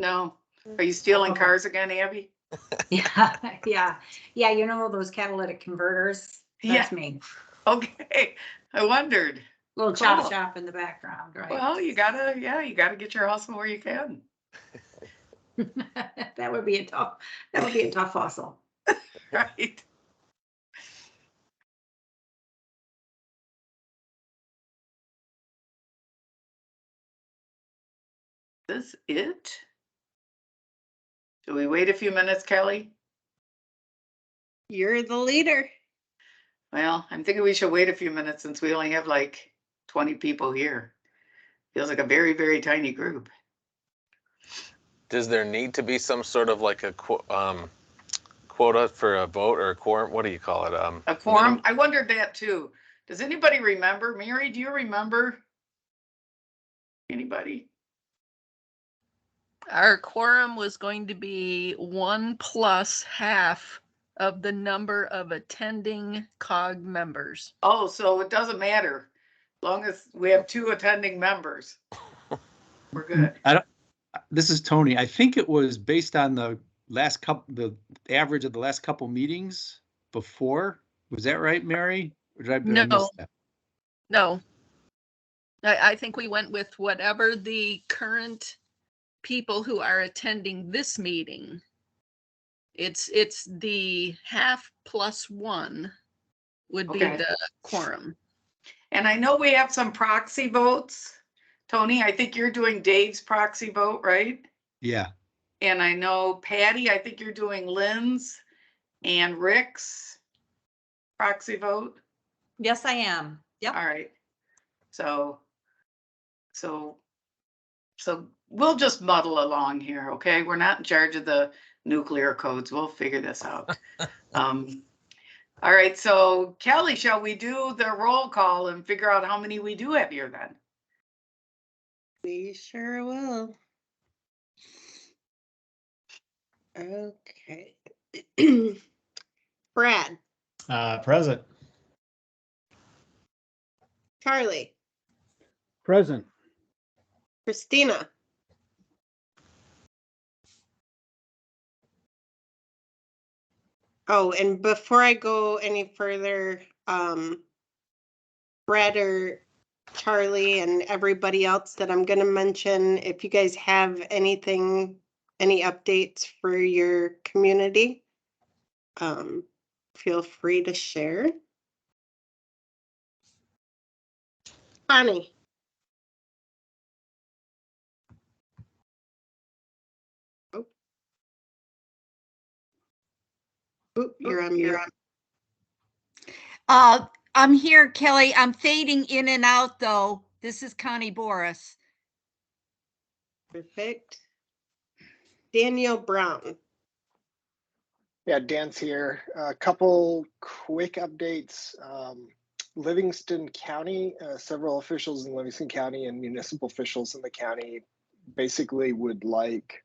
No. Are you stealing cars again, Abby? Yeah. You know those catalytic converters? That's me. Okay. I wondered. Little chop shop in the background, right? Well, you gotta get your hustle where you can. That would be a tough hustle. Right. Is this it? Do we wait a few minutes, Kelly? You're the leader. Well, I'm thinking we should wait a few minutes since we only have like 20 people here. Feels like a very, very tiny group. Does there need to be some sort of like a quota for a vote or a quorum? What do you call it? A quorum? I wondered that too. Does anybody remember? Mary, do you remember? Anybody? Our quorum was going to be 1 plus half of the number of attending COG members. Oh, so it doesn't matter. As long as we have 2 attending members. We're good. This is Tony. I think it was based on the average of the last couple meetings before. Was that right, Mary? Or did I miss that? No. I think we went with whatever the current people who are attending this meeting. It's the half plus 1 would be the quorum. And I know we have some proxy votes. Tony, I think you're doing Dave's proxy vote, right? Yeah. And I know Patty, I think you're doing Lynn's and Rick's proxy vote. Yes, I am. Yep. All right. So we'll just muddle along here, okay? We're not in charge of the nuclear codes. We'll figure this out. All right, so Kelly, shall we do the roll call and figure out how many we do have here then? We sure will. Okay. Brad. Present. Charlie. Present. Christina. Oh, and before I go any further, Brad or Charlie and everybody else that I'm going to mention, if you guys have any updates for your community, feel free to share. Bonnie. You're on mute. I'm here, Kelly. I'm fading in and out, though. This is Connie Boris. Perfect. Daniel Brown. Yeah, Dan's here. A couple quick updates. Livingston County, several officials in Livingston County and municipal officials in the county basically would like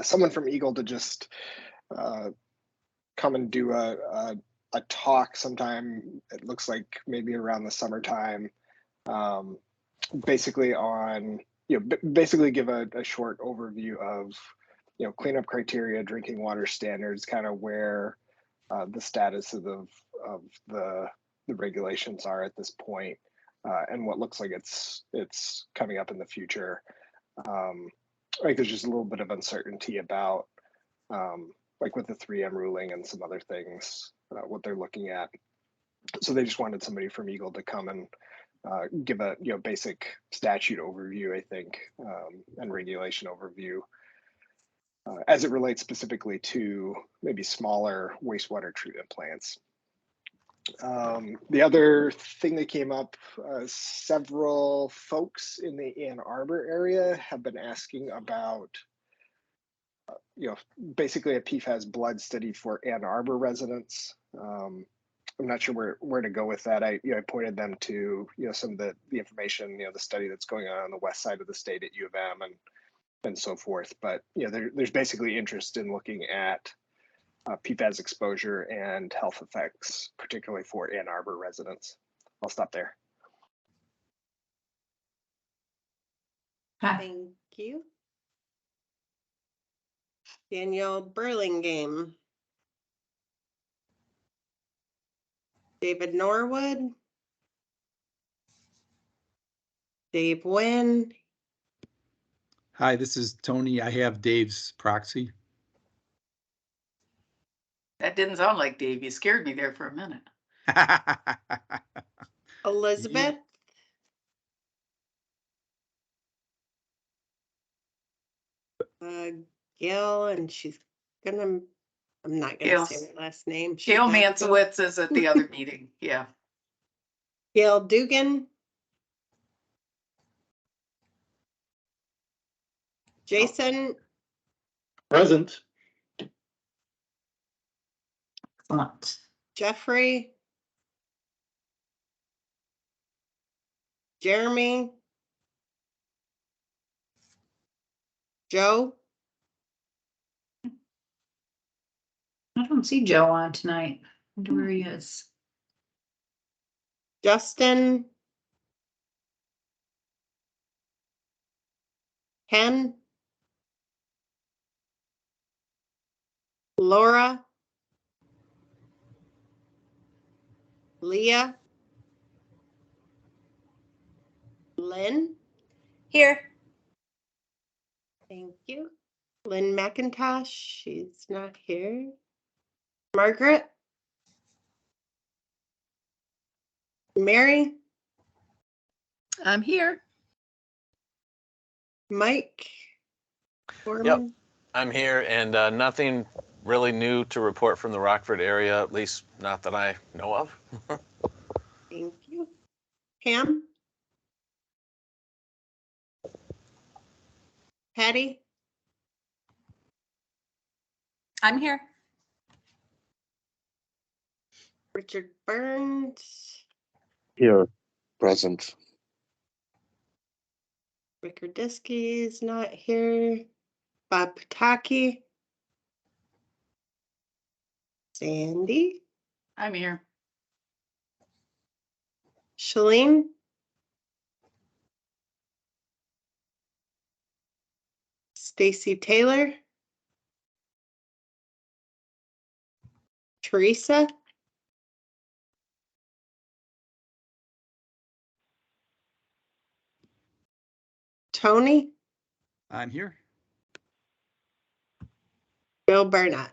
someone from Eagle to just come and do a talk sometime. It looks like maybe around the summertime, basically on, basically give a short overview of, cleanup criteria, drinking water standards, kind of where the status of the regulations are at this point, and what looks like it's coming up in the future. Like there's just a little bit of uncertainty about like with the 3M ruling and some other things, what they're looking at. So they just wanted somebody from Eagle to come and give a basic statute overview, I think, and regulation overview as it relates specifically to maybe smaller wastewater treatment plants. The other thing that came up, several folks in the Ann Arbor area have been asking about basically a PFAS blood study for Ann Arbor residents. I'm not sure where to go with that. I pointed them to some of the information, the study that's going on the west side of the state at U of M and so forth. But there's basically interest in looking at PFAS exposure and health effects, particularly for Ann Arbor residents. I'll stop there. Thank you. Daniel Burlingame. David Norwood. Dave Wynn. Hi, this is Tony. I have Dave's proxy. That didn't sound like Dave. You scared me there for a minute. Elizabeth. Gail, and she's gonna, I'm not gonna Gail- say her last name. She's Gail not here. Mansowitz is at the other meeting. Yeah. Gail Dugan. Jason. Present. Excellent. Jeffrey. Jeremy. Joe. I don't see Joe on tonight. I wonder where he is. Justin. Ken. Laura. Leah. Lynn. Here. Thank you. Lynn McIntosh, she's not here. Margaret. Mary. I'm here. Mike. Foreman. I'm here, and nothing really new to report from the Rockford area, at least not that I know of. Thank you. Pam. Patty. I'm here. Richard Burns. Here, present. Rick Rudisky is not here. Bob Pataki. Sandy. I'm here. Shalene. Stacy Taylor. Teresa. Tony. I'm here. Bill Burnett.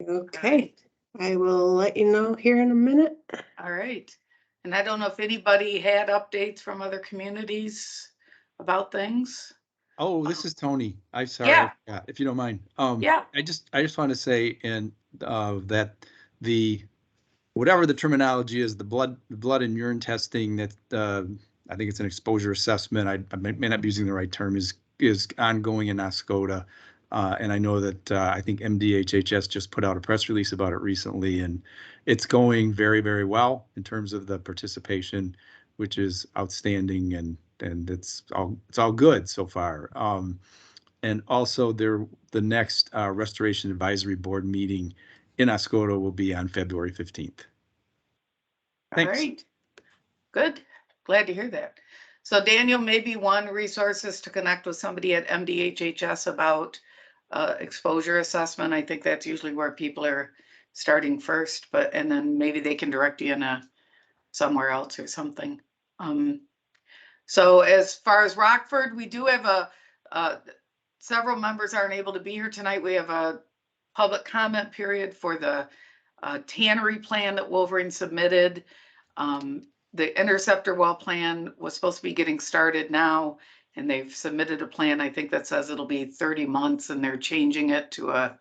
Okay, I will let you know here in a minute. All right. And I don't know if anybody had updates from other communities about things. Oh, this is Tony. I'm sorry. Yeah. Yeah, if you don't mind. Yeah. I just want to say that whatever the terminology is, the blood and urine testing that I think it's an exposure assessment. I may not be using the right term, is ongoing in Oscoda. And I know that I think MDHHS just put out a press release about it recently, and it's going very, very well in terms of the participation, which is outstanding, and it's all good so far. And also the next Restoration Advisory Board meeting in Oscoda will be on February 15th. All Thanks. right. Good. Glad to hear that. So Daniel, maybe one resource is to connect with somebody at MDHHS about exposure assessment. I think that's usually where people are starting first, and then maybe they can direct you in somewhere else or something. So as far as Rockford, we do have several members aren't able to be here tonight. We have a public comment period for the tannery plan that Wolverine submitted. The interceptor well plan was supposed to be getting started now, and they've submitted a plan, I think, that says it'll be 30 months, and they're changing it to a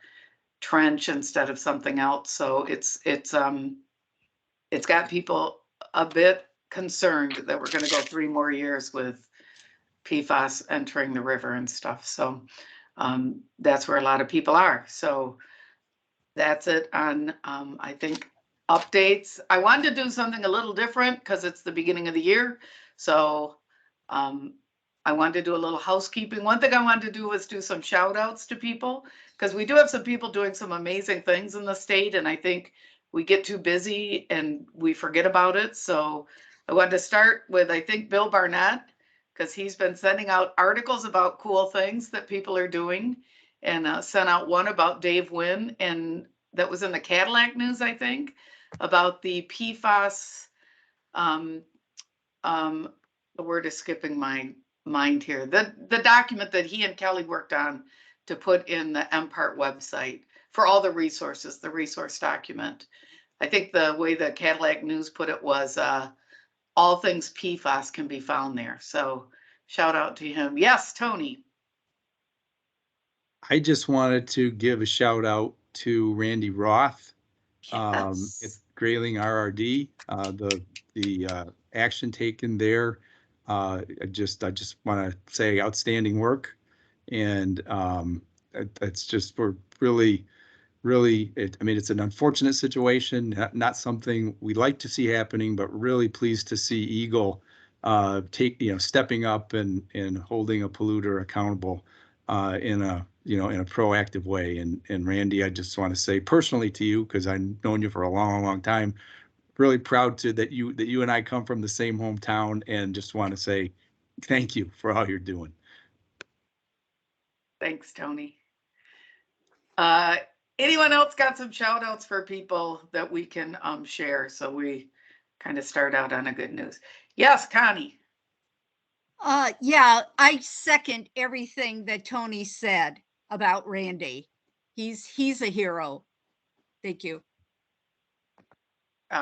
trench instead of something else. So it's got people a bit concerned that we're going to go 3 more years with PFAS entering the river and stuff. So that's where a lot of people are. So that's it on, I think, updates. I wanted to do something a little different because it's the beginning of the year. So I wanted to do a little housekeeping. One thing I wanted to do was do some shout outs to people, because we do have some people doing some amazing things in the state, and I think we get too busy and we forget about it. So I wanted to start with, I think, Bill Barnett, because he's been sending out articles about cool things that people are doing, and sent out one about Dave Wynn, and that was in the Cadillac News, I think, about the PFAS. The word is skipping my mind here. The document that he and Kelly worked on to put in the MPART website for all the resources, the resource document. I think the way the Cadillac News put it was all things PFAS can be found there. So shout out to him. Yes, Tony. I just wanted to give a shout out to Randy Roth at Yes. Grayling RRD, the action taken there. I just want to say outstanding work, and it's just we're really, I mean, it's an unfortunate situation, not something we like to see happening, but really pleased to see Eagle stepping up and holding a polluter accountable in a proactive way. And Randy, I just want to say personally to you, because I've known you for a long time, really proud that you and I come from the same hometown, and just want to say thank you for all you're doing. Thanks, Tony. Anyone else got some shout outs for people that we can share, so we kind of start out on a good news? Yes, Connie. Yeah, I second everything that Tony said about Randy. He's a hero. Thank you.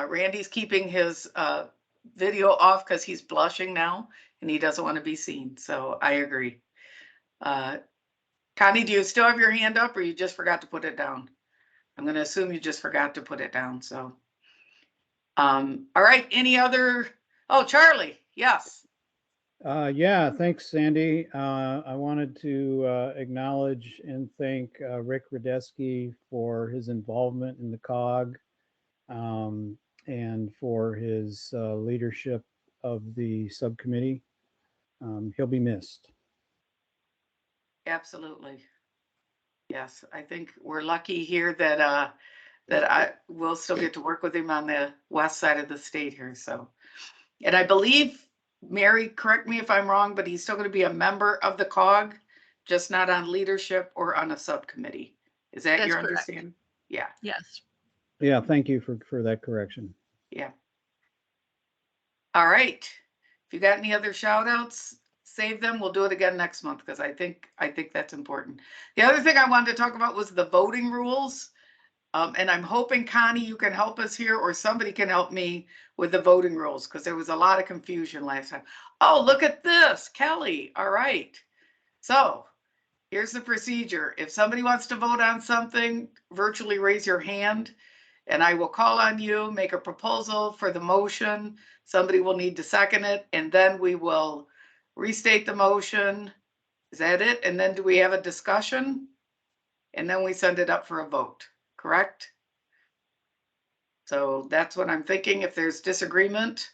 Randy's keeping his video off because he's blushing now and he doesn't want to be seen. So I agree. Connie, do you still have your hand up, or you just forgot to put it down? I'm going to assume you just forgot to put it down. So, all right. Any other? Oh, Charlie. Yes. Yeah, thanks, Sandy. I wanted to acknowledge and thank Rick Radeski for his involvement in the COG and for his leadership of the subcommittee. He'll be missed. Absolutely. Yes, I think we're lucky here that I will still get to work with him on the west side of the state here. So, and I believe, Mary, correct me if I'm wrong, but he's still going to be a member of the COG, just not on leadership or on a subcommittee. Is that That's your correct. understanding? Yeah. Yes. Yeah, thank you for that correction. Yeah. All right. If you got any other shout outs, save them. We'll do it again next month, because I think that's important. The other thing I wanted to talk about was the voting rules. And I'm hoping, Connie, you can help us here, or somebody can help me with the voting rules, because there was a lot of confusion last time. Oh, look at this, Kelly. All right. So here's the procedure. If somebody wants to vote on something, virtually raise your hand, and I will call on you, make a proposal for the motion. Somebody will need to second it, and then we will restate the motion. Is that it? And then do we have a discussion? And then we send it up for a vote, correct? So that's what I'm thinking. If there's disagreement,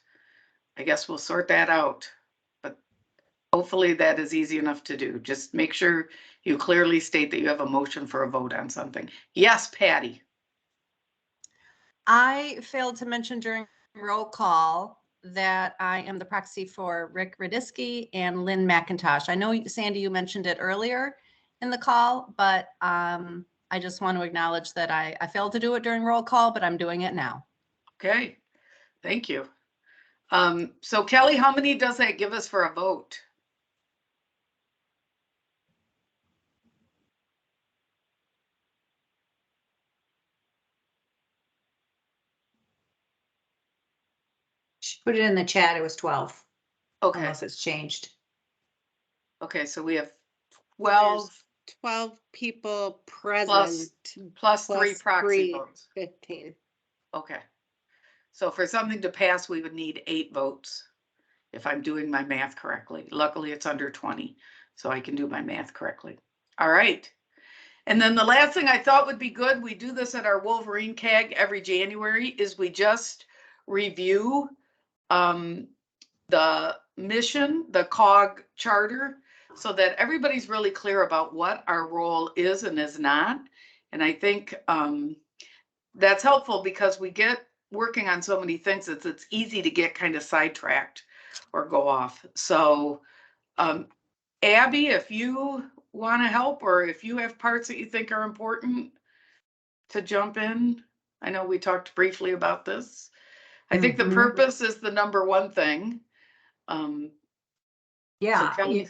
I guess we'll sort that out. But hopefully that is easy enough to do. Just make sure you clearly state that you have a motion for a vote on something. Yes, Patty. I failed to mention during roll call that I am the proxy for Rick Radeski and Lynn McIntosh. I know, Sandy, you mentioned it earlier in the call, but I just want to acknowledge that I failed to do it during roll call, but I'm doing it now. Okay, thank you. So Kelly, how many does that give us for a vote? She put it in the chat. It was 12, Okay, unless it's changed. okay, so we have 12 12 people present. plus 3 proxy three, votes. 15. Okay. So for something to pass, we would need 8 votes, if I'm doing my math correctly. Luckily, it's under 20, so I can do my math correctly. All right. And then the last thing I thought would be good, we do this at our Wolverine CAG every January, is we just review the mission, the COG charter, so that everybody's really clear about what our role is and is not. And I think that's helpful, because we get working on so many things, it's easy to get kind of sidetracked or go off. So Abby, if you want to help, or if you have parts that you think are important to jump in. I know we talked briefly about this. I think the Mhm. purpose is the number one thing. So Yeah, Kelly,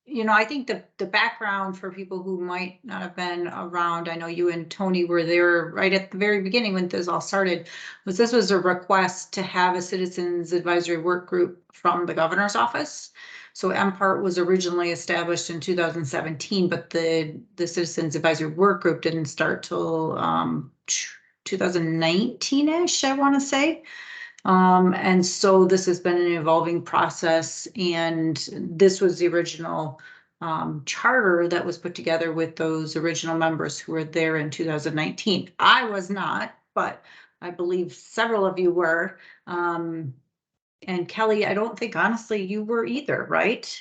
I think the background for people who might not have been around, I know you and Tony were there right at the very beginning when this all started, this was a request to have a citizens advisory work group from the governor's office. So MPART was originally established in 2017, but the citizens advisory work group didn't start till 2019-ish, I want to say. And so this has been an evolving process, and this was the original charter that was put together with those original members who were there in 2019. I was not, but I believe several of you were. And Kelly, I don't think honestly you were either, right?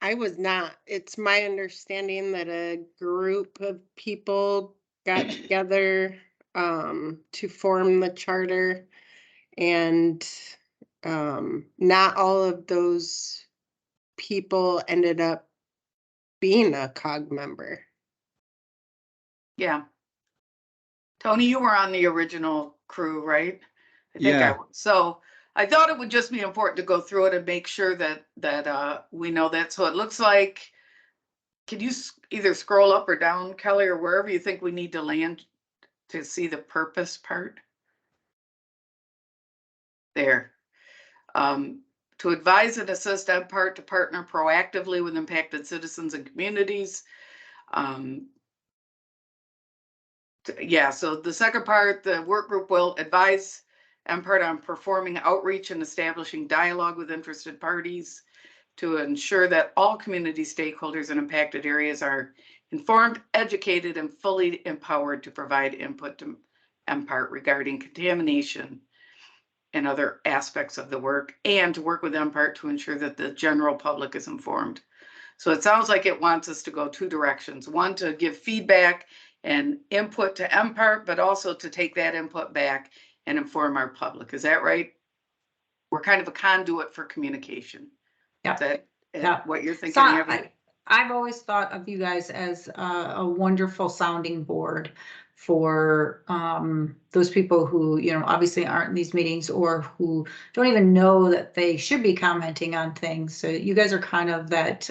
I was not. It's my understanding that a group of people got together to form the charter, and not all of those people ended up being a COG member. yeah. Tony, you were on the original crew, right? I think Yeah. so I thought it would just be important to go through it and make sure that we know that. So it looks like, can you either scroll up or down, Kelly, or wherever you think we need to land to see the purpose part? There. To advise and assist MPART to partner proactively with impacted citizens and communities. Yeah, so the second part, the work group will advise MPART on performing outreach and establishing dialogue with interested parties to ensure that all community stakeholders in impacted areas are informed, educated, and fully empowered to provide input to MPART regarding contamination and other aspects of the work, and to work with MPART to ensure that the general public is informed. So it sounds like it wants us to go two directions. One, to give feedback and input to MPART, but also to take that input back and inform our public. Is that right? We're kind of a conduit for communication. Yeah. Is that Yeah. what you're thinking? So Abby? I've always thought of you guys as a wonderful sounding board for those people who, obviously aren't in these meetings or who don't even know that they should be commenting on things. So you guys are kind of that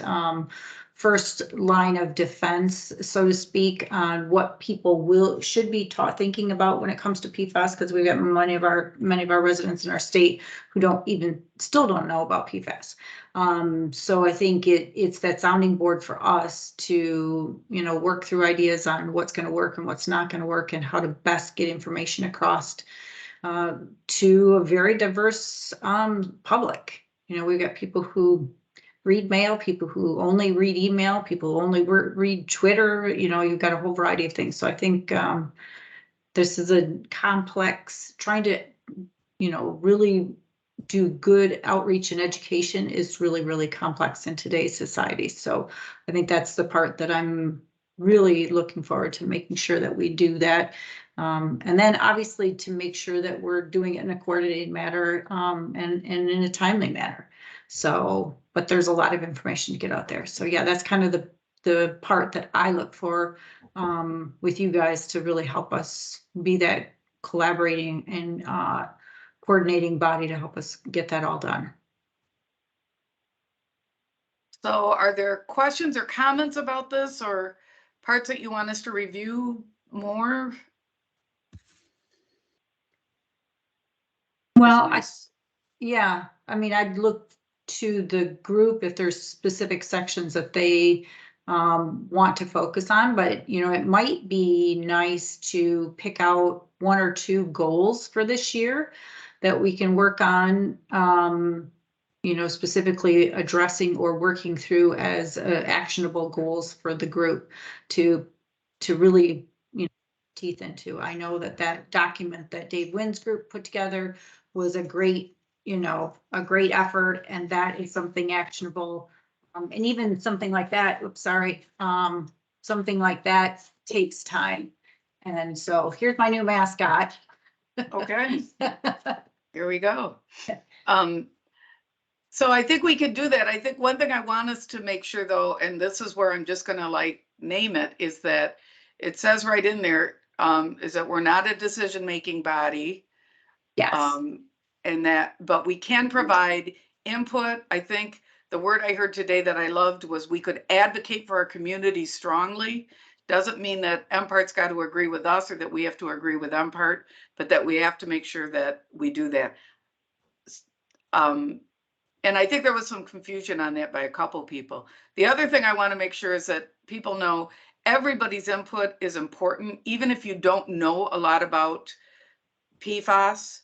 first line of defense, so to speak, on what people should be thinking about when it comes to PFAS, because we've got many of our residents in our state who still don't know about PFAS. So I think it's that sounding board for us to, work through ideas on what's going to work and what's not going to work, and how to best get information across to a very diverse public. We've got people who read mail, people who only read email, people who only read Twitter. You've got a whole variety of things. So I think this is a complex, trying to, really do good outreach and education is really, really complex in today's society. So I think that's the part that I'm really looking forward to, making sure that we do that. And then obviously to make sure that we're doing it in a coordinated manner and in a timely manner. So, but there's a lot of information to get out there. So yeah, that's kind of the part that I look for with you guys to really help us be that collaborating and coordinating body to help us get that all done. So are there questions or comments about this, or parts that you want us to review more? Well, I'd look to the group if there's specific sections that they want to focus on, but it might be nice to pick out one or two goals for this year that we can work on, specifically addressing or working through as actionable goals for the group to really, teeth into. I know that document that Dave Wynn's group put together was a great effort, and that is something actionable. And even something like that, something like that takes time. And so here's my new mascot. Okay. Here we go. So I think we could do that. I think one thing I want us to make sure though, and this is where I'm just gonna like name it, is that it says right in there, is that we're not a decision-making body. Yes. And that, but we can provide input. I think the word I heard today that I loved was we could advocate for our community strongly. Doesn't mean that MPART's got to agree with us or that we have to agree with MPART, but that we have to make sure that we do that. And I think there was some confusion on that by a couple people. The other thing I want to make sure is that people know everybody's input is important, even if you don't know a lot about PFAS.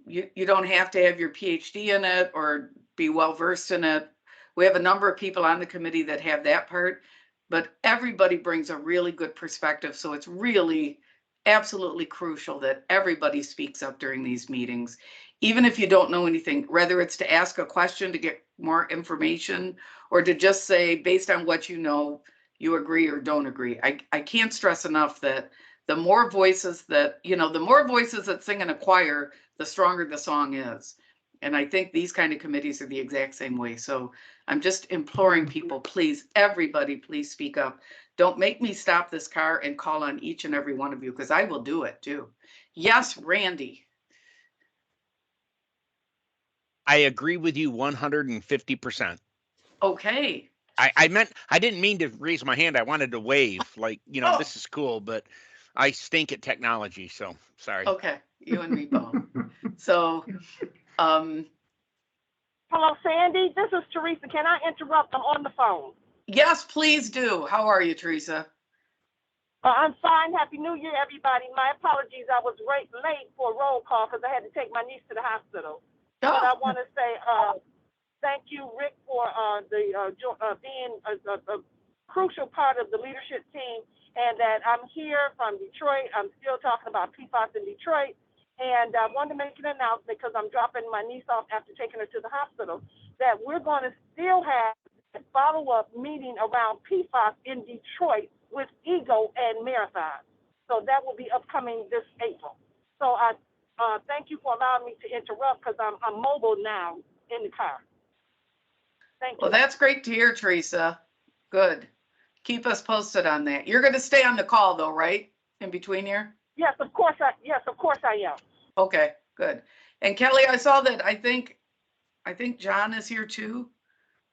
You don't have to have your PhD in it or be well versed in it. We have a number of people on the committee that have that part, but everybody brings a really good perspective. So it's really absolutely crucial that everybody speaks up during these meetings, even if you don't know anything, whether it's to ask a question to get more information or to just say, based on what you know, you agree or don't agree. I can't stress enough that the more voices that, the more voices that sing in a choir, the stronger the song is. And I think these kind of committees are the exact same way. So I'm just imploring people, please, everybody, please speak up. Don't make me stop this car and call on each and every one of you, because I will do it too. Yes, Randy. I agree with you 150%. Okay. I didn't mean to raise my hand. I wanted to wave like, Oh. This is cool, but I stink at technology. So sorry. Okay. You and me both. So, Hello, Sandy. This is Teresa. Can I interrupt? I'm on the phone. yes, please do. How are you, Teresa? I'm fine. Happy New Year, everybody. My apologies. I was late for a roll call because I had to take my niece to the hospital. Oh. But I want to say thank you, Rick, for being a crucial part of the leadership team, and that I'm here from Detroit. I'm still talking about PFAS in Detroit. And I wanted to make an announcement because I'm dropping my niece off after taking her to the hospital, that we're going to still have a follow-up meeting around PFAS in Detroit with Eagle and Marathon. So that will be upcoming this April. So I thank you for allowing me to interrupt because I'm mobile now in the car. Thank you. Well, that's great to hear, Teresa. Good. Keep us posted on that. You're going to stay on the call though, right? In between here? Yes, of course I am. Okay, good. And Kelly, I saw that I think John is here too.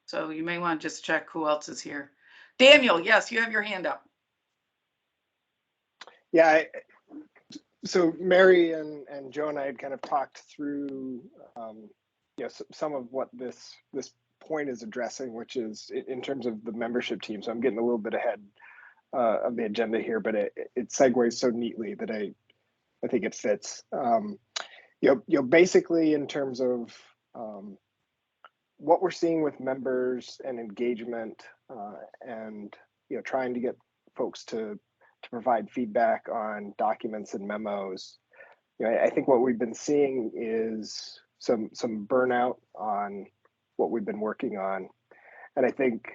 So you may want to just check who else is here. Daniel, yes, you have your hand up. Yeah, so Mary and Joe and I had kind of talked through some of what this point is addressing, which is in terms of the membership team. So I'm getting a little bit ahead of the agenda here, but it segues so neatly that I think it fits. Basically in terms of what we're seeing with members and engagement, and trying to get folks to provide feedback on documents and memos. I think what we've been seeing is some burnout on what we've been working on, and I think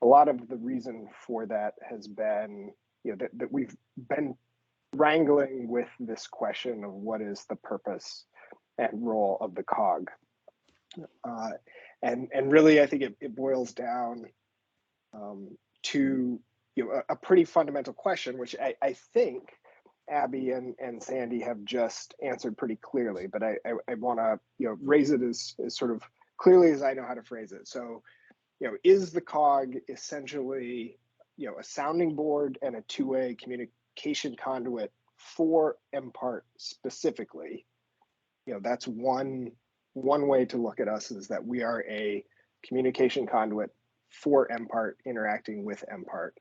a lot of the reason for that has been that we've been wrangling with this question of what is the purpose and role of the COG. And really, I think it boils down to a pretty fundamental question, which I think Abby and Sandy have just answered pretty clearly, but I want to raise it as sort of clearly as I know how to phrase it. So, is the COG essentially a sounding board and a two-way communication conduit for MPART specifically? That's one way to look at us, is that we are a communication conduit for MPART interacting with MPART.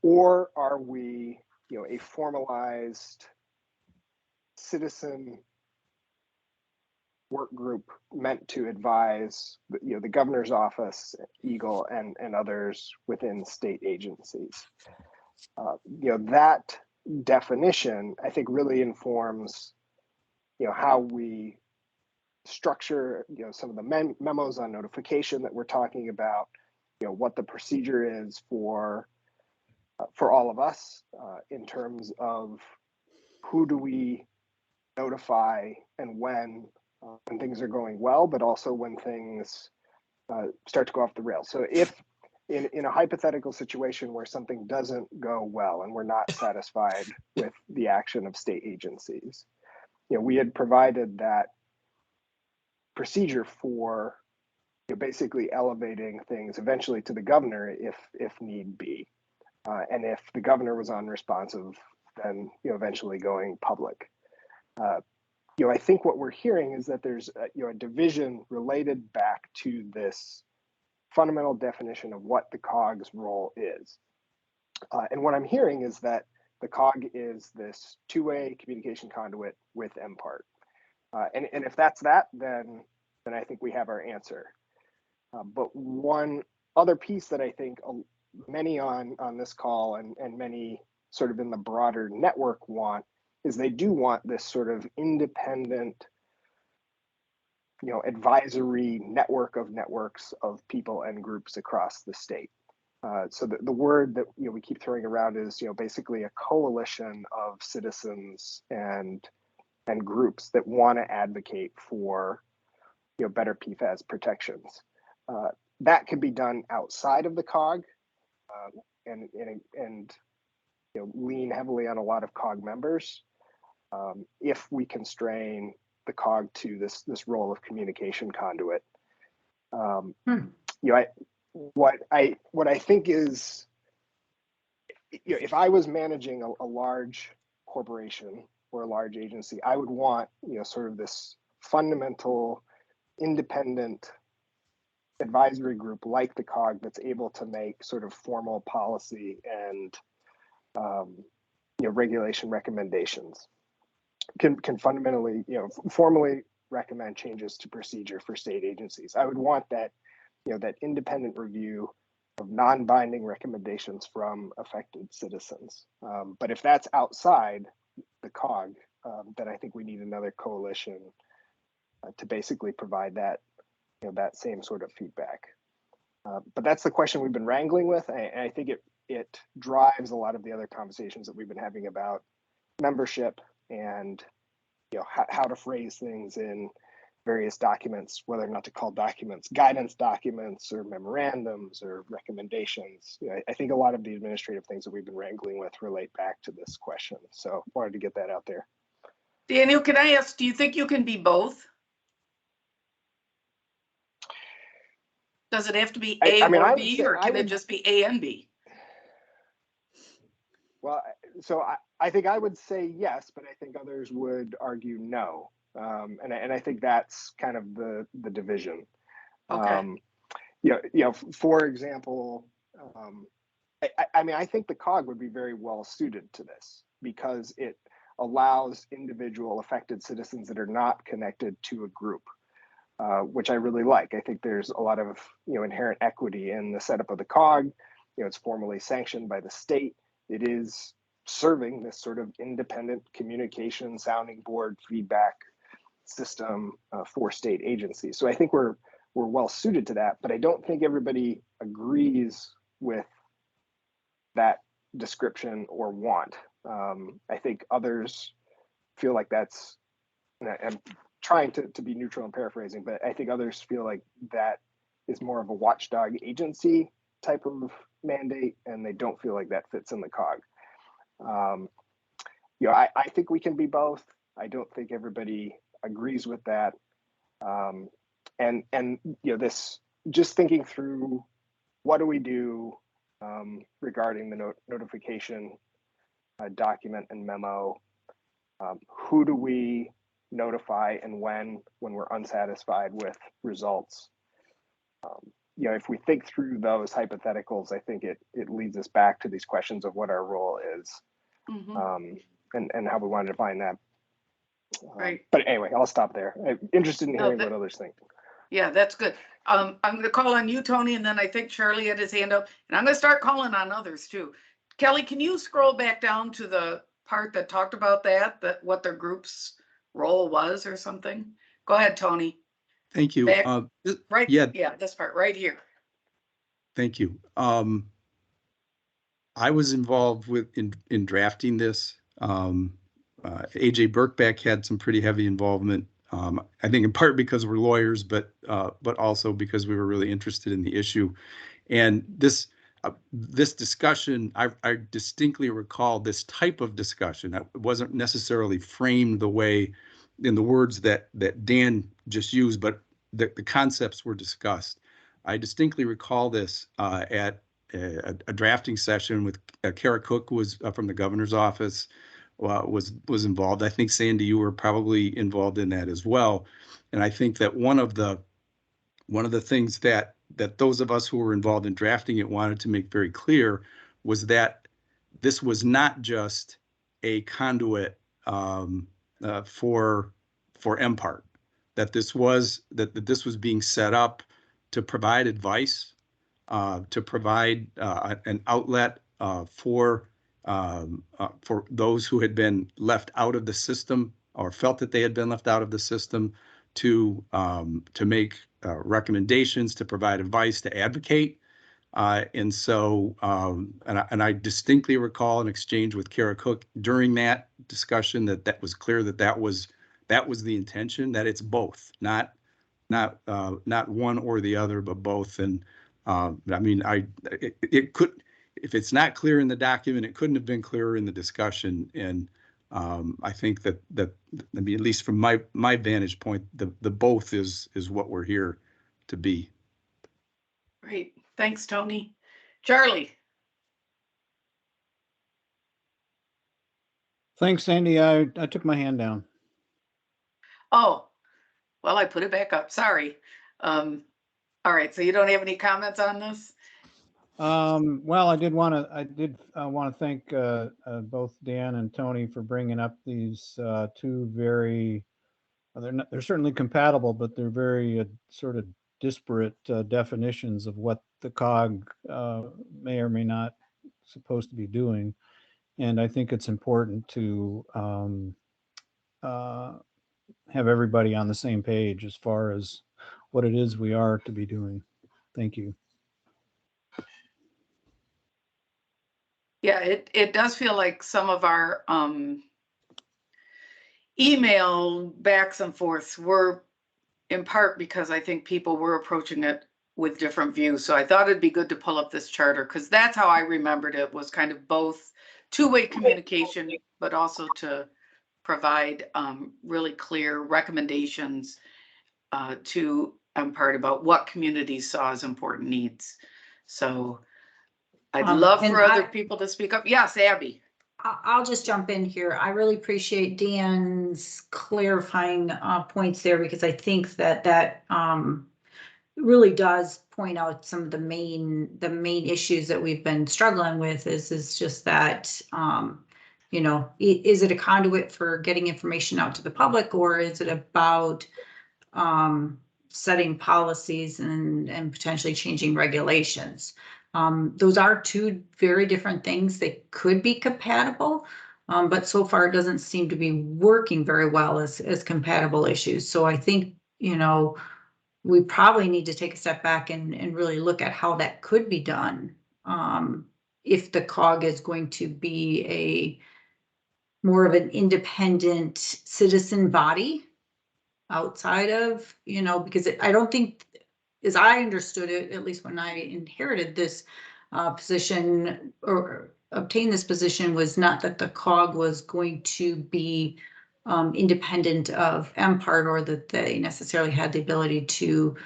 Or are we, a formalized citizen work group meant to advise, the governor's office, Eagle, and others within state agencies? That definition, I think, really informs, how we structure, some of the memos on notification that we're talking about, what the procedure is for all of us in terms of who do we notify and when when things are going well, but also when things start to go off the rails. So if in a hypothetical situation where something doesn't go well and we're not satisfied with the action of state agencies, we had provided that procedure for basically elevating things eventually to the governor if need be. And if the governor was unresponsive, then eventually going public. I think what we're hearing is that there's a division related back to this fundamental definition of what the COG's role is. And what I'm hearing is that the COG is this two-way communication conduit with MPART. And if that's that, then I think we have our answer. But one other piece that I think many on this call and many sort of in the broader network want is they do want this sort of independent, advisory network of networks of people and groups across the state. So the word that we keep throwing around is basically a coalition of citizens and groups that want to advocate for better PFAS protections. That can be done outside of the COG and lean heavily on a lot of COG members if we constrain the COG to this role of communication conduit. What I think is, if I was managing a large corporation or a large agency, I would want sort of this fundamental independent advisory group like the COG that's able to make sort of formal policy and regulation recommendations, can fundamentally formally recommend changes to procedure for state agencies. I would want that that independent review of non-binding recommendations from affected citizens. But if that's outside the COG, then I think we need another coalition to basically provide that that same sort of feedback. But that's the question we've been wrangling with, and I think it drives a lot of the other conversations that we've been having about membership and how to phrase things in various documents, whether or not to call documents guidance documents or memorandums or recommendations. I think a lot of the administrative things that we've been wrangling with relate back to this question. So wanted to get that out there. Daniel, can I ask, do you think you can be both? Does it have to be A or B, or can it just be A and B? Well, so I think I would say yes, but I think others would argue no. And I think that's kind of the division. Okay. For example, I think the COG would be very well suited to this because it allows individual affected citizens that are not connected to a group, which I really like. I think there's a lot of inherent equity in the setup of the COG. It's formally sanctioned by the state. It is serving this sort of independent communication sounding board feedback system for state agencies. So I think we're well suited to that, but I don't think everybody agrees with that description or want. I think others feel like that's, and I'm trying to be neutral and paraphrasing, but I think others feel like that is more of a watchdog agency type of mandate, and they don't feel like that fits in the COG. I think we can be both. I don't think everybody agrees with that. And this, just thinking through what do we do regarding the notification document and memo, who do we notify and when we're unsatisfied with results. If we think through those hypotheticals, I think it leads us back to these questions of what our role is, and how we want to define that. Right. But anyway, I'll stop there. I'm interested in hearing what others think. Yeah, that's good. I'm going to call on you, Tony, and then I think Charlie had his hand up, and I'm going to start calling on others too. Kelly, can you scroll back down to the part that talked about that what their group's role was or something? Go ahead, Tony. Thank you. Right. Yeah. Yeah, this part right here. Thank you. I was involved in drafting this. AJ Birkbeck had some pretty heavy involvement I think in part because we're lawyers, but also because we were really interested in the issue. And this discussion, I distinctly recall this type of discussion that wasn't necessarily framed the way in the words that Dan just used, but the concepts were discussed. I distinctly recall this at a drafting session with Kara Cook was from the governor's office, was involved. I think Sandy, you were probably involved in that as well. And I think that one of the things that those of us who were involved in drafting it wanted to make very clear was that this was not just a conduit for MPART, that this was being set up to provide advice, to provide an outlet for those who had been left out of the system or felt that they had been left out of the system, to make recommendations, to provide advice, to advocate. And so, and I distinctly recall an exchange with Kara Cook during that discussion that was clear that was the intention, that it's both, not one or the other, but both. And I mean, it could, if it's not clear in the document, it couldn't have been clearer in the discussion. And I think that I mean, at least from my vantage point, the both is what we're here to be. Great, thanks, Tony. Charlie. Thanks, Sandy. I took my hand down. Oh, well, I put it back up. Sorry. All right, so you don't have any comments on this? Well, I did want to thank both Dan and Tony for bringing up these two very, they're certainly compatible, but they're very sort of disparate definitions of what the COG may or may not supposed to be doing. And I think it's important to have everybody on the same page as far as what it is we are to be doing. Thank you. Yeah, it does feel like some of our email backs and forths were in part because I think people were approaching it with different views. So I thought it'd be good to pull up this charter, because that's how I remembered it, was kind of both two-way communication, but also to provide really clear recommendations to MPART about what communities saw as important needs. So I'd love for other people to speak up. Yes, Abby. I'll just jump in here. I really appreciate Dan's clarifying points there, because I think that really does point out some of the main issues that we've been struggling with. Is just that you know, is it a conduit for getting information out to the public, or is it about setting policies and potentially changing regulations? Those are two very different things. They could be compatible, but so far it doesn't seem to be working very well as compatible issues. So I think, you know, we probably need to take a step back and really look at how that could be done. If the COG is going to be a more of an independent citizen body outside of, you know, because I don't think, as I understood it, at least when I inherited this position or obtained this position, was not that the COG was going to be independent of MPART, or that they necessarily had the ability to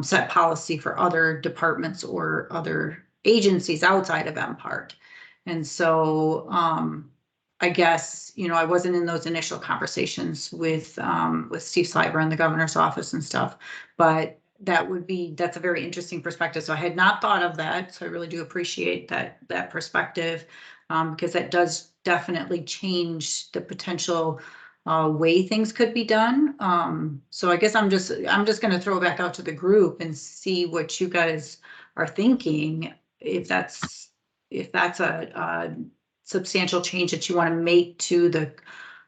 set policy for other departments or other agencies outside of MPART. And so I guess, you know, I wasn't in those initial conversations with Steve Sliber in the governor's office and stuff, but that's a very interesting perspective. So I had not thought of that. So I really do appreciate that perspective, because that does definitely change the potential way things could be done. So I guess I'm just going to throw it back out to the group and see what you guys are thinking. If that's a substantial change that you want to make to the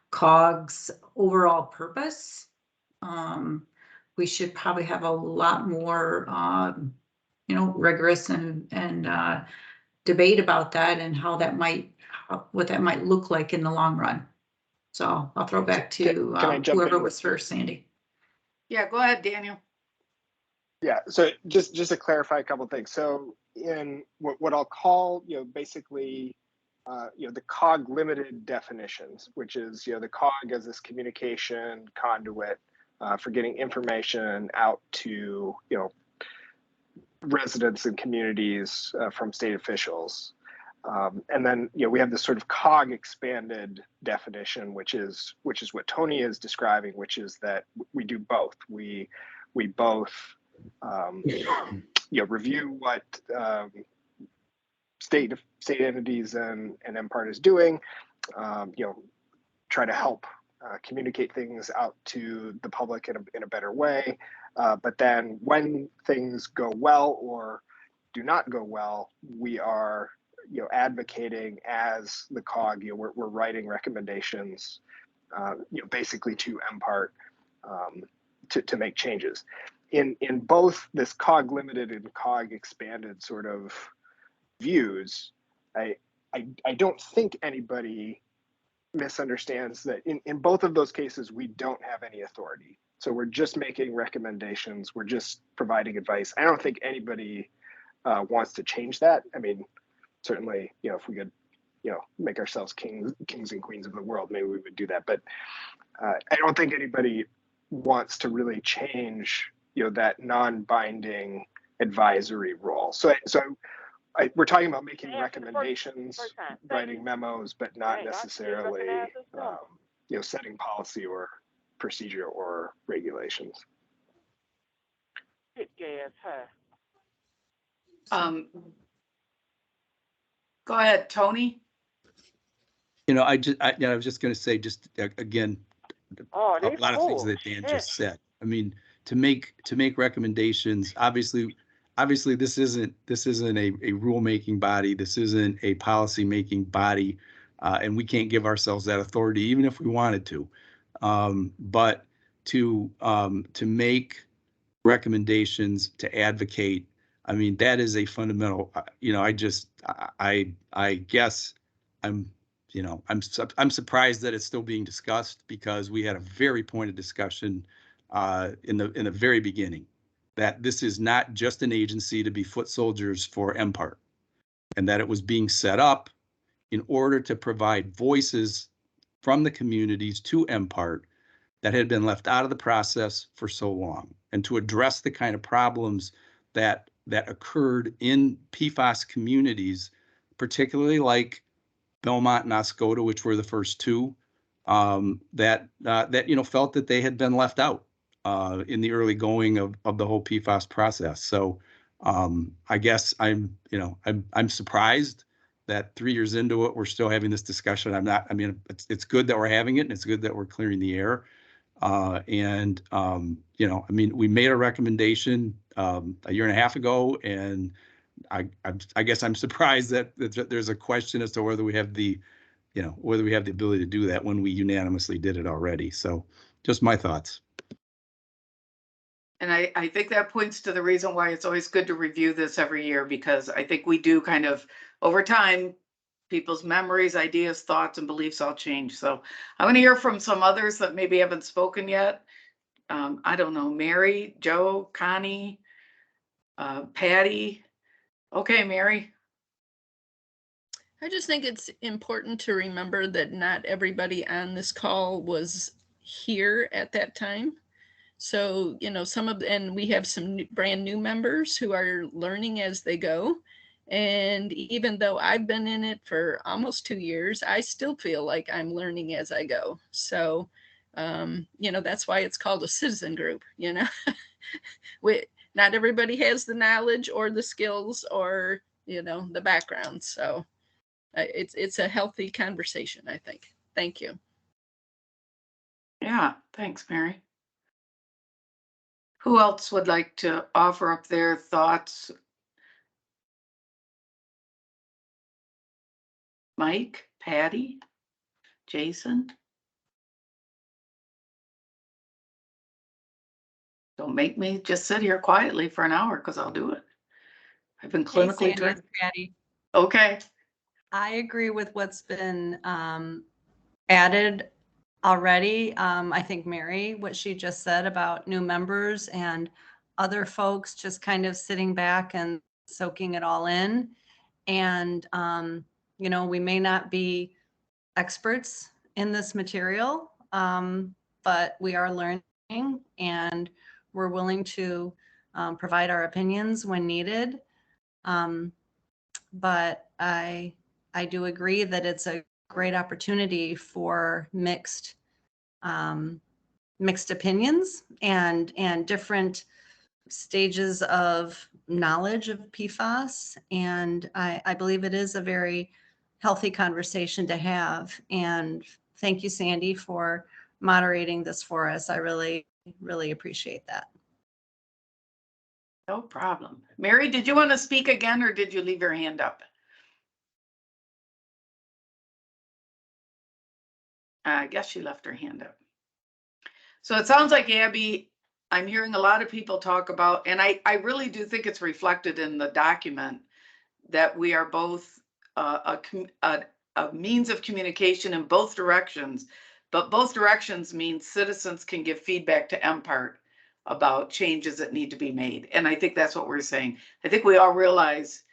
COG's overall purpose, we should probably have a lot more, you know, rigorous and debate about that, and how that might, what that might look like in the long run. So I'll throw back to Can I jump whoever in? was first, Sandy. Yeah, go ahead, Daniel. Yeah, so just to clarify a couple of things. So in what I'll call, basically, the COG limited definitions, which is, the COG as this communication conduit for getting information out to, residents and communities from state officials. And then, we have this sort of COG expanded definition, which is what Tony is describing, which is that we do both. We both review what state entities and MPART is doing, try to help communicate things out to the public in a better way. But then when things go well or do not go well, we are advocating as the COG. We're writing recommendations, basically to MPART to make changes. In both this COG limited and COG expanded sort of views, I don't think anybody misunderstands that in both of those cases we don't have any authority. So we're just making recommendations. We're just providing advice. I don't think anybody wants to change that. I mean, certainly, if we could, make ourselves kings and queens of the world, maybe we would do that. But I don't think anybody wants to really change, that non-binding advisory role. So we're talking about making recommendations, writing memos, but not necessarily, setting policy or procedure or regulations. Go ahead, Tony. I was just going to say, just again, a lot of things that Dan just said. I mean, to make recommendations, obviously this isn't a rulemaking body. This isn't a policy making body, and we can't give ourselves that authority, even if we wanted to. But to make recommendations, to advocate, I mean, that is a fundamental. I guess I'm surprised that it's still being discussed, because we had a very pointed discussion in the very beginning that this is not just an agency to be foot soldiers for MPART, and that it was being set up in order to provide voices from the communities to MPART that had been left out of the process for so long, and to address the kind of problems that occurred in PFAS communities, particularly like Belmont and Oscoda, which were the first two, that felt that they had been left out in the early going of the whole PFAS process. So I guess I'm surprised that 3 years into it, we're still having this discussion. It's good that we're having it, and it's good that we're clearing the air. We made a recommendation a year and a half ago, and I guess I'm surprised that there's a question as to whether we have the ability to do that when we unanimously did it already. So just my thoughts. And I think that points to the reason why it's always good to review this every year, because I think we do kind of, over time, people's memories, ideas, thoughts, and beliefs all change. So I'm going to hear from some others that maybe haven't spoken yet. I don't know, Mary, Joe, Connie, Patty. Okay, Mary. I just think it's important to remember that not everybody on this call was here at that time. So, and we have some brand new members who are learning as they go. And even though I've been in it for almost 2 years, I still feel like I'm learning as I go. So, that's why it's called a citizen group, Not everybody has the knowledge or the skills or, the background. So it's a healthy conversation, I think. Thank you. Yeah, thanks, Mary. Who else would like to offer up their thoughts? Mike, Patty, Jason? Don't make me just sit here quietly for an hour, because I'll do it. I've been clinically trained. Patty. Okay. I agree with what's been added already. I think Mary, what she just said about new members and other folks just kind of sitting back and soaking it all in. And, you know, we may not be experts in this material, but we are learning and we're willing to provide our opinions when needed. But I do agree that it's a great opportunity for mixed opinions and different stages of knowledge of PFAS. And I believe it is a very healthy conversation to have. And thank you, Sandy, for moderating this for us. I really, really appreciate that. No problem. Mary, did you want to speak again or did you leave your hand up? I guess she left her hand up. So it sounds like, Abby, I'm hearing a lot of people talk about, and I really do think it's reflected in the document, that we are both a means of communication in both directions, but both directions means citizens can give feedback to MPART about changes that need to be made. And I think that's what we're saying. I think we all realize,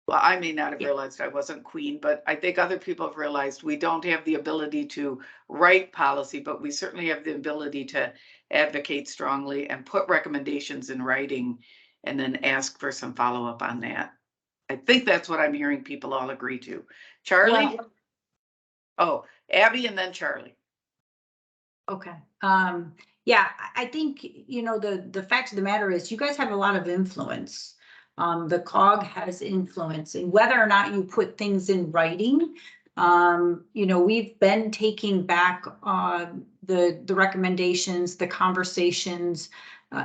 well, I may not have realized I wasn't queen, but I think other people have realized we don't have the ability to write policy, but we certainly have the ability to advocate strongly and put recommendations in writing and then ask for some follow-up on that. I think that's what I'm hearing people all agree to. Charlie? Oh, Abby and then Charlie. Okay. Yeah, I think, you know, the fact of the matter is you guys have a lot of influence. The COG has influence, and whether or not you put things in writing, you know, we've been taking back the recommendations, the conversations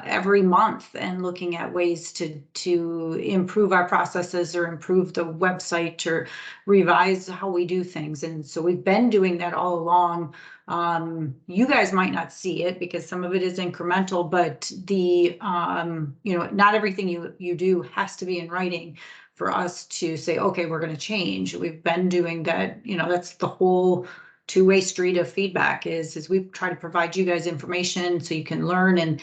every month and looking at ways to improve our processes or improve the website or revise how we do things. And so we've been doing that all along. You guys might not see it because some of it is incremental, but the, you know, not everything you do has to be in writing for us to say, okay, we're going to change. We've been doing that. You know, that's the whole two-way street of feedback is we try to provide you guys information so you can learn and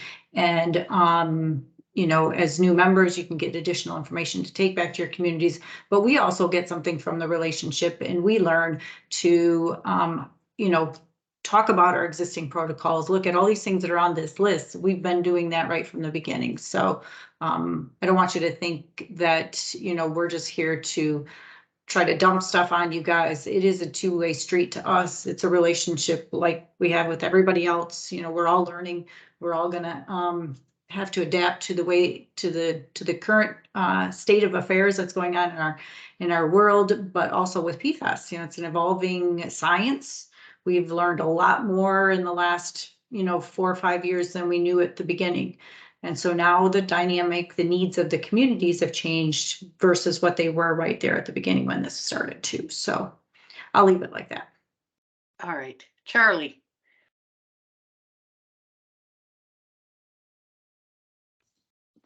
you know, as new members, you can get additional information to take back to your communities, but we also get something from the relationship and we learn to, you know, talk about our existing protocols, look at all these things that are on this list. We've been doing that right from the beginning. So I don't want you to think that, you know, we're just here to try to dump stuff on you guys. It is a two-way street to us. It's a relationship like we have with everybody else. You know, we're all learning. We're all gonna have to adapt to the way to the current state of affairs that's going on in our world, but also with PFAS. You know, it's an evolving science. We've learned a lot more in the last, you know, 4 or 5 years than we knew at the beginning. And so now the dynamic, the needs of the communities have changed versus what they were right there at the beginning when this started too. So I'll leave it like that. All right, Charlie.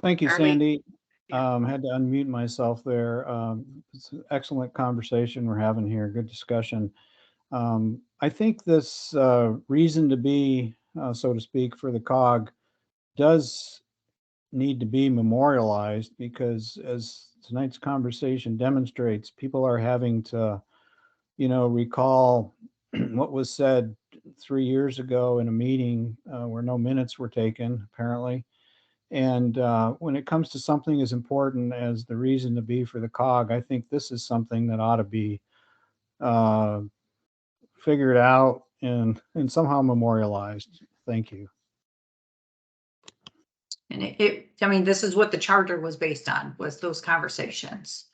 Thank you, Charlie? Sandy. Had to unmute myself there. It's an excellent conversation we're having here. Good discussion. I think this reason to be, so to speak, for the COG does need to be memorialized because as tonight's conversation demonstrates, people are having to, you know, recall what was said 3 years ago in a meeting where no minutes were taken, apparently. And when it comes to something as important as the reason to be for the COG, I think this is something that ought to be figured out and somehow memorialized. Thank you. And I mean, this is what the charter was based on, was those conversations.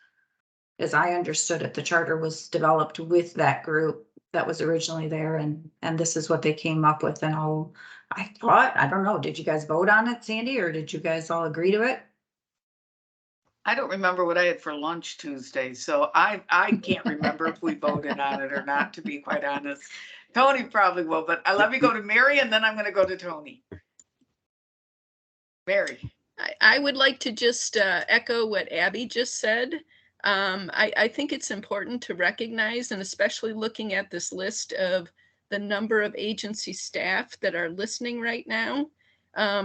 As I understood it, the charter was developed with that group that was originally there, and this is what they came up with. And I thought, I don't know, did you guys vote on it, Sandy, or did you guys all agree to it? I don't remember what I had for lunch Tuesday, so I can't remember if we voted on it or not, to be quite honest. Tony probably will, but let me go to Mary and then I'm going to go to Tony. Mary. I would like to just echo what Abby just said. I think it's important to recognize, and especially looking at this list of the number of agency staff that are listening right now.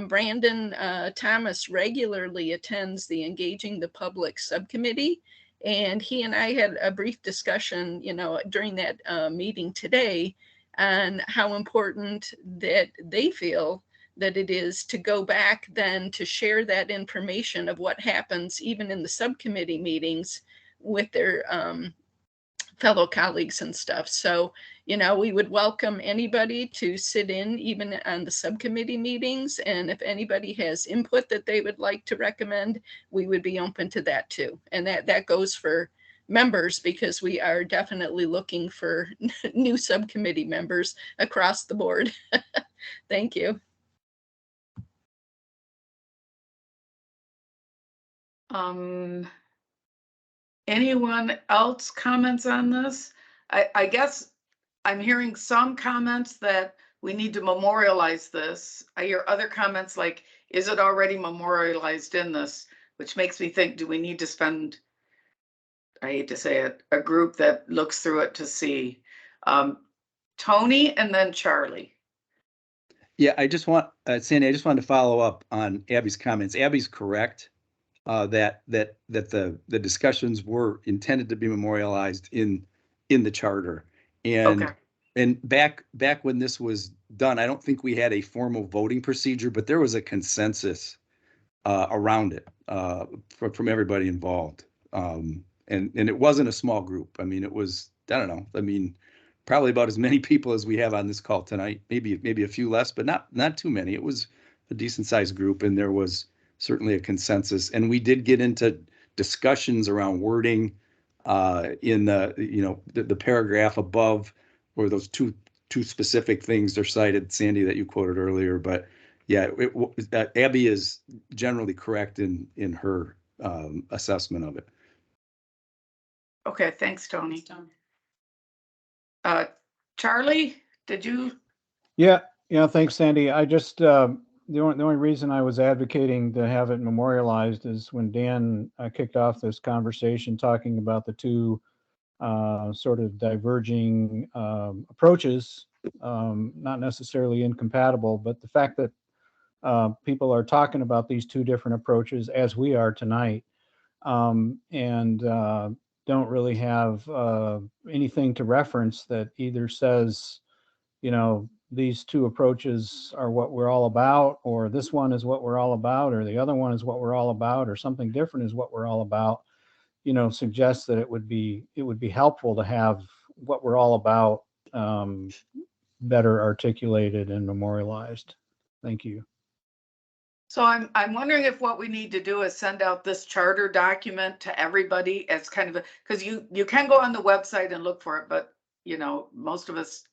Brandon Thomas regularly attends the Engaging the Public subcommittee, and he and I had a brief discussion, during that meeting today on how important that they feel that it is to go back then to share that information of what happens even in the subcommittee meetings with their fellow colleagues and stuff. So, we would welcome anybody to sit in even on the subcommittee meetings. And if anybody has input that they would like to recommend, we would be open to that too. And that goes for members, because we are definitely looking for new subcommittee members across the board. Thank you. Anyone else comments on this? I guess I'm hearing some comments that we need to memorialize this. I hear other comments like, is it already memorialized in this? Which makes me think, do we need to spend, I hate to say it, a group that looks through it to see? Tony and then Charlie. Yeah, I just want, Sandy, I just wanted to follow up on Abby's comments. Abby's correct. That the discussions were intended to be memorialized in the charter. And Okay. and back when this was done, I don't think we had a formal voting procedure, but there was a consensus around it from everybody involved. And it wasn't a small group. I mean, it was, I don't know. I mean, probably about as many people as we have on this call tonight, maybe a few less, but not too many. It was a decent sized group, and there was certainly a consensus. And we did get into discussions around wording in the paragraph above, where those two specific things are cited, Sandy, that you quoted earlier. But yeah, Abby is generally correct in her assessment of it. Okay, thanks, Tony. Charlie, did you? Yeah, thanks, Sandy. I just, the only reason I was advocating to have it memorialized is when Dan kicked off this conversation talking about the two sort of diverging approaches, not necessarily incompatible, but the fact that people are talking about these two different approaches as we are tonight, and don't really have anything to reference that either says, these two approaches are what we're all about, or this one is what we're all about, or the other one is what we're all about, or something different is what we're all about, suggests that it would be helpful to have what we're all about better articulated and memorialized. Thank you. So I'm wondering if what we need to do is send out this charter document to everybody as kind of a, because you can go on the website and look for it, but most of us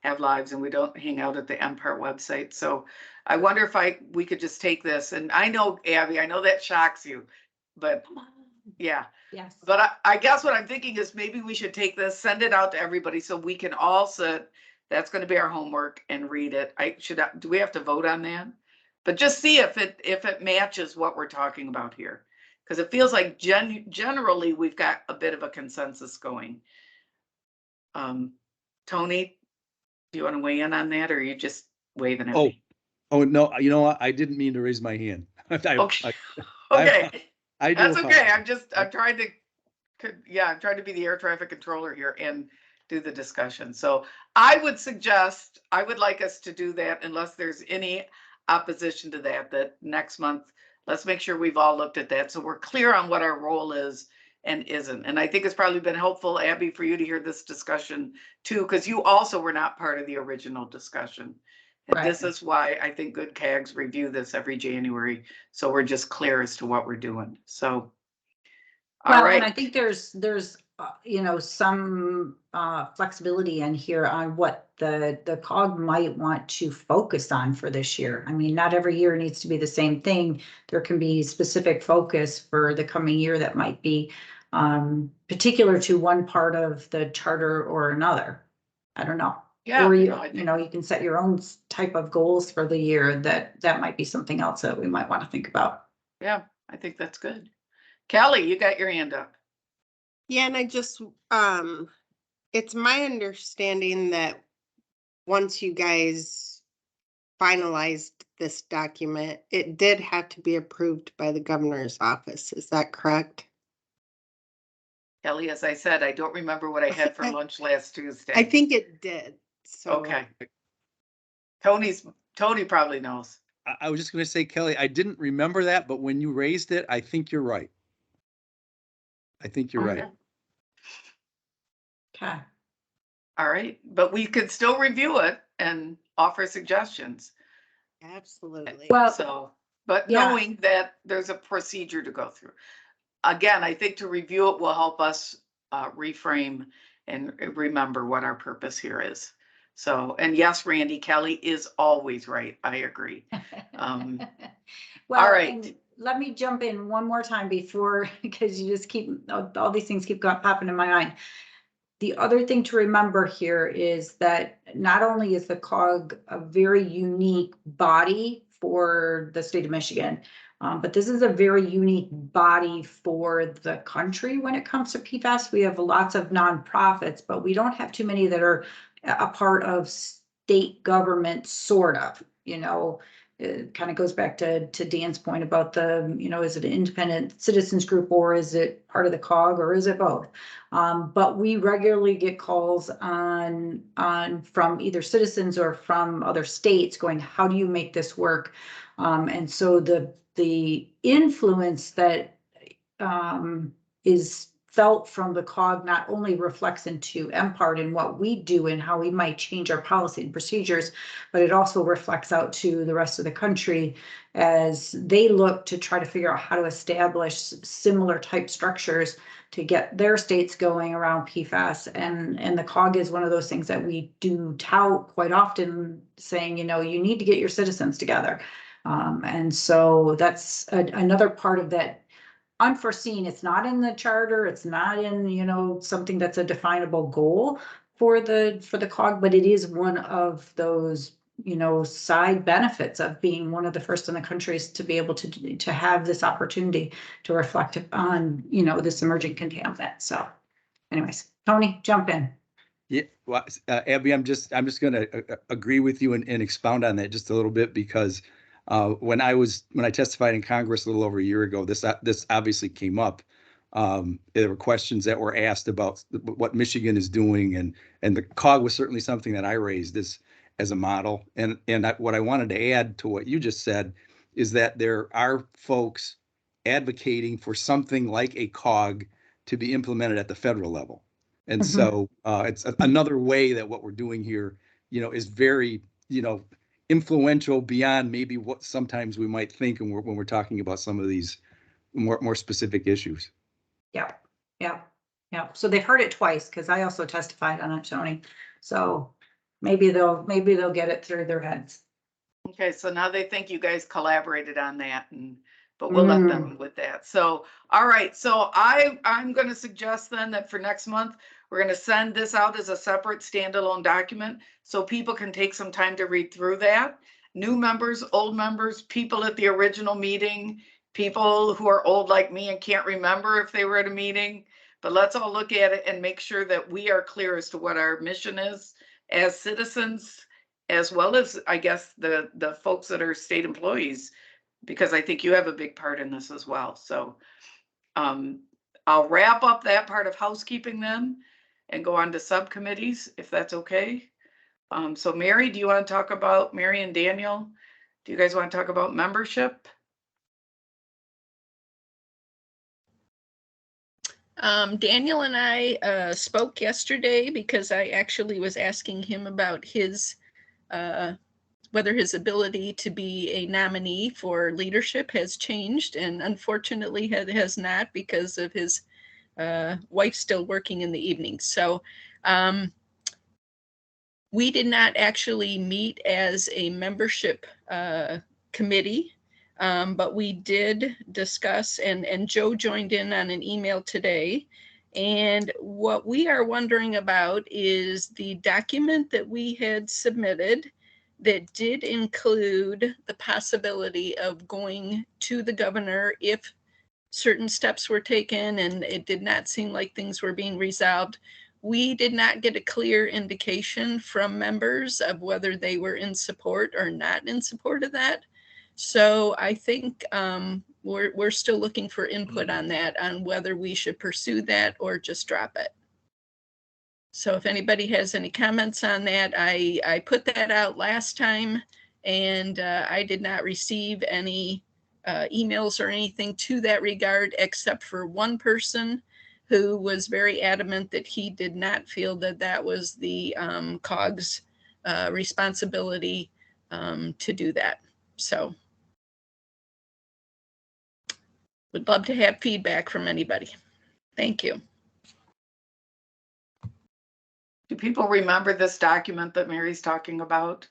have lives and we don't hang out at the MPART website. So I wonder if we could just take this, and I know, Abby, I know that shocks you, but yeah. Yes. But I guess what I'm thinking is maybe we should take this, send it out to everybody so we can all sit. That's going to be our homework and read it. Do we have to vote on that? But just see if it matches what we're talking about here, because it feels like generally we've got a bit of a consensus going. Tony, do you want to weigh in on that, or are you just waving at me? Oh no, you know what? I didn't mean to raise my hand. Okay. Okay. That's okay. I'm trying to be the air traffic controller here and do the discussion. So I would like us to do that, unless there's any opposition to that next month, let's make sure we've all looked at that, so we're clear on what our role is and isn't. And I think it's probably been helpful, Abby, for you to hear this discussion too, because you also were not part of the original discussion. And Right. This is why I think good CAGs review this every January, so we're just clear as to what we're doing. So, all Well, right. and I think there's some flexibility in here on what the COG might want to focus on for this year. I mean, not every year needs to be the same thing. There can be specific focus for the coming year that might be particular to one part of the charter or another. I don't know. Yeah, Or no, I think- you can set your own type of goals for the year that might be something else that we might want to think about. Yeah, I think that's good. Kelly, you got your hand up. Yeah, and I just, it's my understanding that once you guys finalized this document, it did have to be approved by the governor's office. Is that correct? Kelly, as I said, I don't remember what I had for lunch last Tuesday. I think it did. So Okay. Tony probably knows. I was just going to say, Kelly, I didn't remember that, but when you raised it, I think you're right. I think you're right. Okay. All right, but we could still review it and offer suggestions. absolutely. Well, So, but yeah. knowing that there's a procedure to go through. Again, I think to review it will help us reframe and remember what our purpose here is. So, and yes, Randy, Kelly is always right. I agree. Well, all right. and let me jump in one more time before, because you just keep, all these things keep popping in my mind. The other thing to remember here is that not only is the COG a very unique body for the state of Michigan, but this is a very unique body for the country when it comes to PFAS. We have lots of nonprofits, but we don't have too many that are a part of state government, sort of, you know. It kind of goes back to Dan's point about the, you know, is it an independent citizens group or is it part of the COG or is it both? But we regularly get calls on from either citizens or from other states going, how do you make this work? And so the influence that is felt from the COG not only reflects into MPART and what we do and how we might change our policy and procedures, but it also reflects out to the rest of the country as they look to try to figure out how to establish similar type structures to get their states going around PFAS. And the COG is one of those things that we do tout quite often, saying, you know, you need to get your citizens together. And so that's another part of that unforeseen. It's not in the charter. It's not in, you know, something that's a definable goal for the COG, but it is one of those, you know, side benefits of being one of the first in the countries to be able to have this opportunity to reflect on, you know, this emerging contaminant. So anyways, Tony, jump in. Yeah, well, Abby, I'm just going to agree with you and expound on that just a little bit, because when I testified in Congress a little over a year ago, this obviously came up. There were questions that were asked about what Michigan is doing, and the COG was certainly something that I raised as a model. And what I wanted to add to what you just said is that there are folks advocating for something like a COG to be implemented at the federal level. And so it's another way that what we're doing here, you know, is very, you know, influential beyond maybe what sometimes we might think when we're talking about some of these more specific issues. Yeah. So they've heard it twice, because I also testified on it, Tony. So maybe they'll get it through their heads. Okay, so now they think you guys collaborated on that, but we'll let them with that. So, all right, so I'm going to suggest then that for next month, we're going to send this out as a separate standalone document so people can take some time to read through that. New members, old members, people at the original meeting, people who are old like me and can't remember if they were at a meeting, but let's all look at it and make sure that we are clear as to what our mission is as citizens, as well as, I guess, the folks that are state employees, because I think you have a big part in this as well. So I'll wrap up that part of housekeeping then and go on to subcommittees, if that's okay. So Mary, do you want to talk about, Mary and Daniel, do you guys want to talk about membership? Daniel and I spoke yesterday because I actually was asking him about his whether his ability to be a nominee for leadership has changed, and unfortunately it has not, because of his wife still working in the evenings. So we did not actually meet as a membership committee, but we did discuss, and Joe joined in on an email today. And what we are wondering about is the document that we had submitted that did include the possibility of going to the governor if certain steps were taken and it did not seem like things were being resolved. we did not get a clear indication from members of whether they were in support or not in support of that. So I think we're still looking for input on that, on whether we should pursue that or just drop it. So if anybody has any comments on that, I put that out last time, and I did not receive any emails or anything to that regard, except for one person who was very adamant that he did not feel that that was the COG's responsibility to do that. So would love to have feedback from anybody. Thank you. Do people remember this document that Mary's talking about?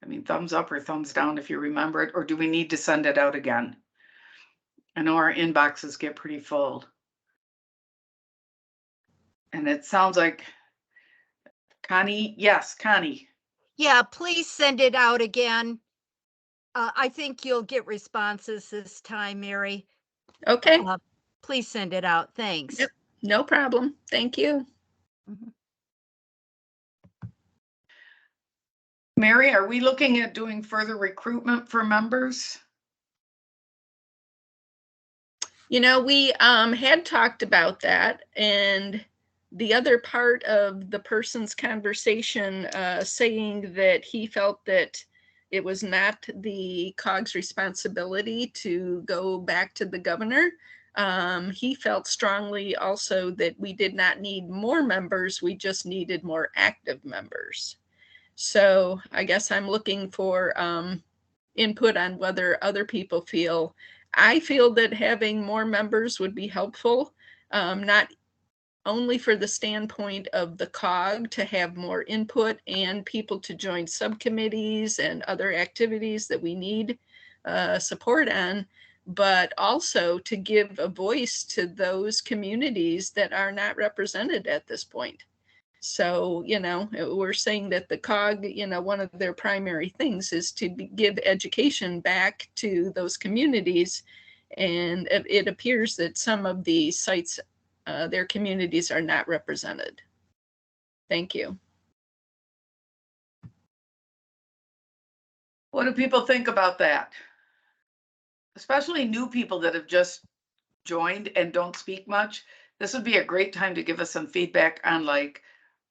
I mean, thumbs up or thumbs down if you remember it, or do we need to send it out again? I know our inboxes get pretty full. And it sounds like Connie, yes, Connie. Yeah, please send it out again. I think you'll get responses this time, Mary. Okay. Please send it out. Thanks. Yep. No problem. Thank you. Mhm. Mary, are we looking at doing further recruitment for members? You know, we had talked about that, and the other part of the person's conversation saying that he felt that it was not the COG's responsibility to go back to the governor. He felt strongly also that we did not need more members, we just needed more active members. So I guess I'm looking for input on whether other people feel. I feel that having more members would be helpful, not only for the standpoint of the COG to have more input and people to join subcommittees and other activities that we need support on, but also to give a voice to those communities that are not represented at this point. So, you know, we're saying that the COG, you know, one of their primary things is to give education back to those communities. And it appears that some of the sites, their communities are not represented. Thank you. What do people think about that? Especially new people that have just joined and don't speak much. This would be a great time to give us some feedback on, like,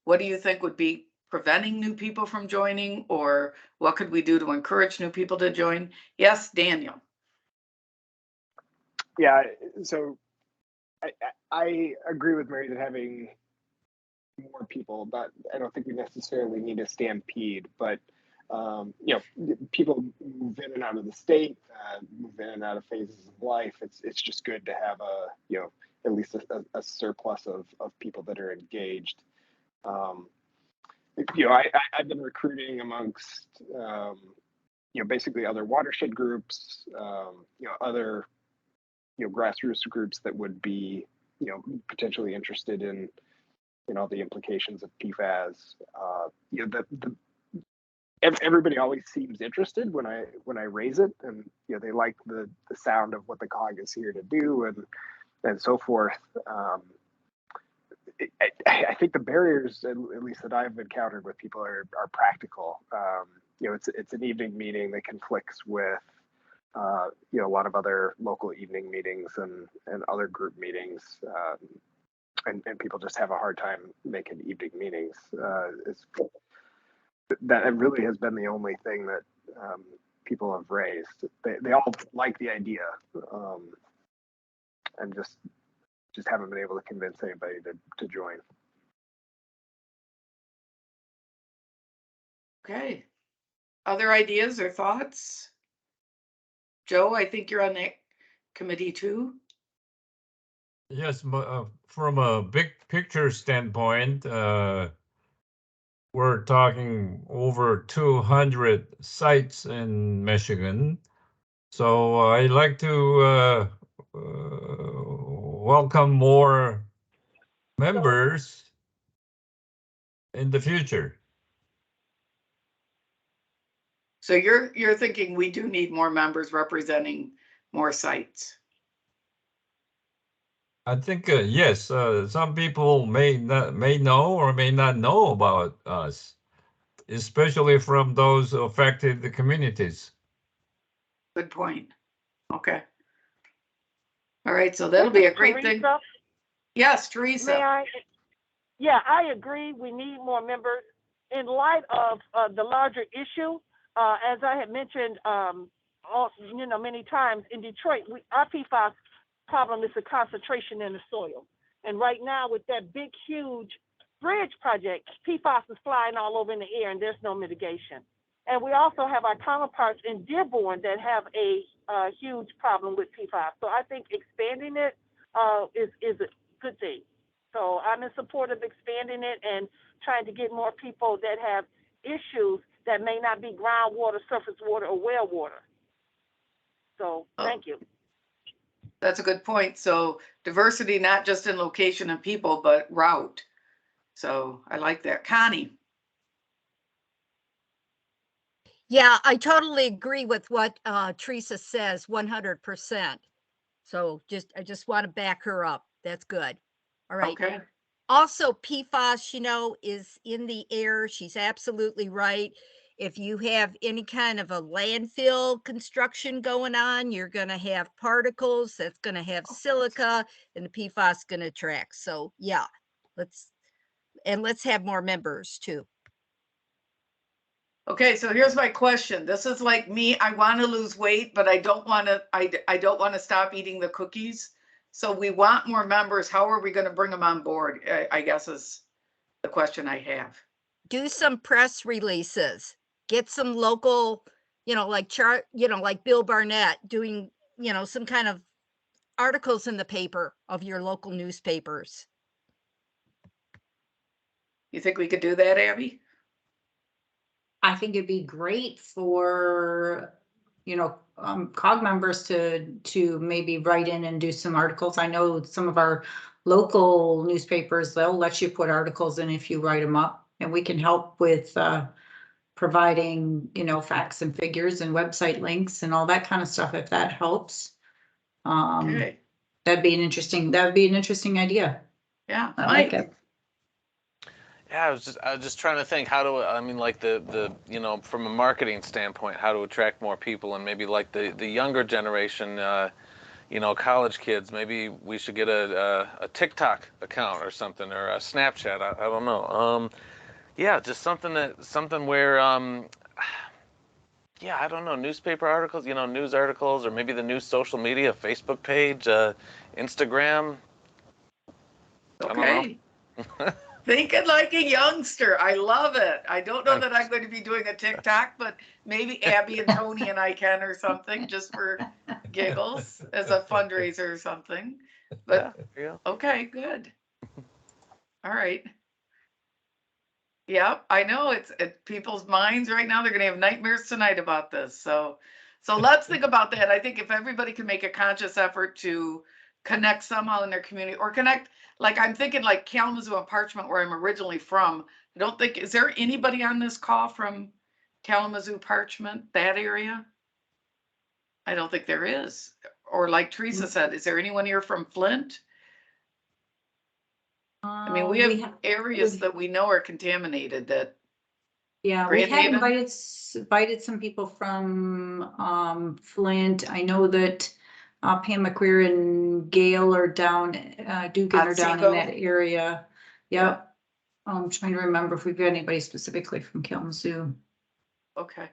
what do you think would be preventing new people from joining, or what could we do to encourage new people to join? Yes, Daniel. Yeah, so I agree with Mary that having more people, but I don't think we necessarily need a stampede, but you know, people move in and out of the state, move in and out of phases of life. It's just good to have a, you know, at least a surplus of people that are engaged. You know, I've been recruiting amongst you know, basically other watershed groups, you know, other, you know, grassroots groups that would be, you know, potentially interested in, you know, the implications of PFAS. You know, everybody always seems interested when I raise it, and you know, they like the sound of what the COG is here to do, and so forth. I think the barriers, at least that I've encountered with people, are practical. You know, it's an evening meeting that conflicts with you know, a lot of other local evening meetings and other group meetings. And people just have a hard time making evening meetings. That really has been the only thing that people have raised. They all like the idea, and just haven't been able to convince anybody to join. Okay. Other ideas or thoughts? Joe, I think you're on that committee too. Yes, from a big picture standpoint, we're talking over 200 sites in Michigan. So I'd like to welcome more members in the future. So you're thinking we do need more members representing more sites. I think yes, some people may know or may not know about us, especially from those affected communities. Good point. Okay. All right, so that'll be a great thing. Teresa, Yes, may Teresa. I? Yeah, I agree. We need more members in light of the larger issue. As I had mentioned, many times in Detroit, our PFAS problem is a concentration in the soil. And right now, with that big, huge bridge project, PFAS is flying all over in the air, and there's no mitigation. And we also have our counterparts in Dearborn that have a huge problem with PFAS. So I think expanding it is a good thing. So I'm in support of expanding it and trying to get more people that have issues that may not be groundwater, surface water, or well water. So thank you. That's a good point. So diversity, not just in location and people, but route. So I like that. Connie. Yeah, I totally agree with what Teresa says, 100%. So I just want to back her up. That's good. All right. Okay. Also, PFAS, is in the air. She's absolutely right. If you have any kind of a landfill construction going on, you're going to have particles that's going to have silica, and the PFAS going to track. So yeah, let's have more members too. Okay, so here's my question. This is like me. I want to lose weight, but I don't want to. I don't want to stop eating the cookies. So we want more members. How are we going to bring them on board? I guess is the question I have. Do some press releases. Get some local, like Bill Barnett doing, some kind of articles in the paper of your local newspapers. You think we could do that, Abby? I think it'd be great for, COG members to maybe write in and do some articles. I know some of our local newspapers, they'll let you put articles in if you write them up, and we can help with providing, facts and figures and website links and all that kind of stuff, if that helps. Okay. That'd be an interesting idea. Yeah, I like it. Yeah, I was just trying to think like the from a marketing standpoint, how to attract more people, and maybe like the younger generation, college kids, maybe we should get a TikTok account or something, or a Snapchat. I don't know. Yeah, just something where yeah, I don't know, newspaper articles, news articles, or maybe the new social media, Facebook page, Instagram. Okay. Thinking like a youngster. I love it. I don't know that I'm going to be doing a TikTok, but maybe Abby and Tony and I can, or something, just for giggles as a fundraiser or something. But yeah. Okay, good. All right. Yep, I know it's people's minds right now. They're going to have nightmares tonight about this. So let's think about that. I think if everybody can make a conscious effort to connect somehow in their community, or connect, like I'm thinking like Kalamazoo and Parchment, where I'm originally from. I don't think, is there anybody on this call from Kalamazoo, Parchment, that area? I don't think there is. Or like Teresa said, is there anyone here from Flint? I mean, we have areas that we know are contaminated that. Yeah, we had invited some people from Flint. I know that Pam McQueer and Gail are down, Dugan are down in that area. Yep. I'm trying to remember if we've got anybody specifically from Kalamazoo. Okay.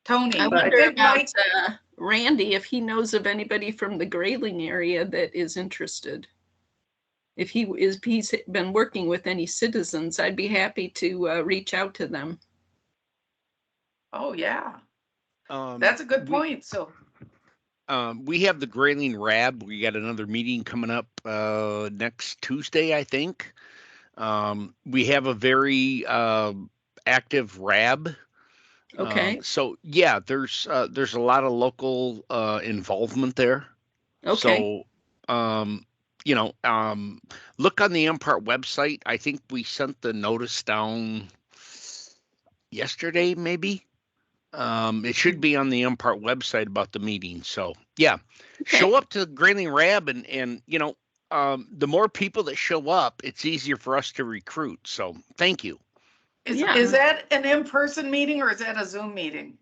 Tony, I wonder about Randy, if he knows of anybody from the Grayling area that is interested. If he's been working with any citizens, I'd be happy to reach out to them. Oh yeah, that's a good point. So we have the Grayling Rab. We got another meeting coming up next Tuesday, I think. We have a very active Rab. Okay. So yeah, there's a lot of local involvement there. Okay. So look on the MPART website. I think we sent the notice down yesterday, maybe. It should be on the MPART website about the meeting. So yeah, show up to Grayling Rab and the more people that show up, it's easier for us to recruit. So thank you. Yeah. Is that an in-person meeting or is that a Zoom meeting?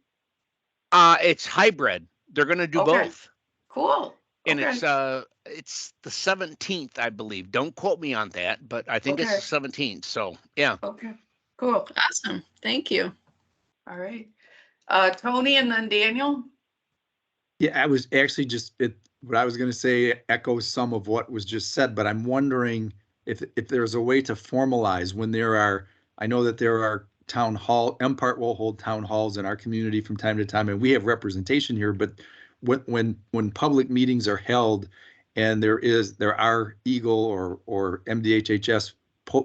It's hybrid. They're going to do Okay. both. Cool. And Okay. it's the 17th, I believe. Don't quote me on that, but I think it's Okay. the 17th. So yeah. Okay, cool. Awesome. Thank you. All right. Tony and then Daniel? Yeah, I was actually what I was going to say echoes some of what was just said, but I'm wondering if there's a way to formalize when I know that there are MPART will hold town halls in our community from time to time, and we have representation here, but when public meetings are held and there are Eagle or MDHHS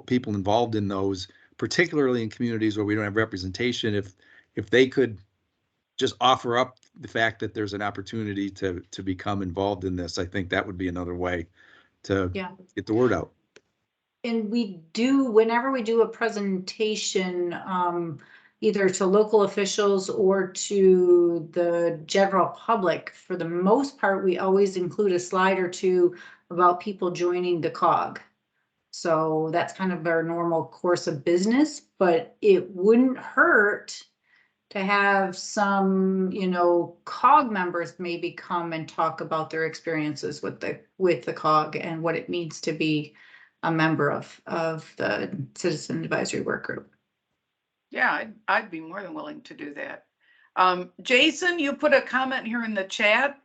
people involved in those, particularly in communities where we don't have representation, if they could just offer up the fact that there's an opportunity to become involved in this, I think that would be another way to get the word out. And we do, whenever we do a presentation, either to local officials or to the general public, for the most part, we always include a slide or two about people joining the COG. So that's kind of our normal course of business, but it wouldn't hurt to have some, COG members maybe come and talk about their experiences with the COG and what it means to be a member of the Citizen Advisory Work Group. Yeah, I'd be more than willing to do that. Jason, you put a comment here in the chat.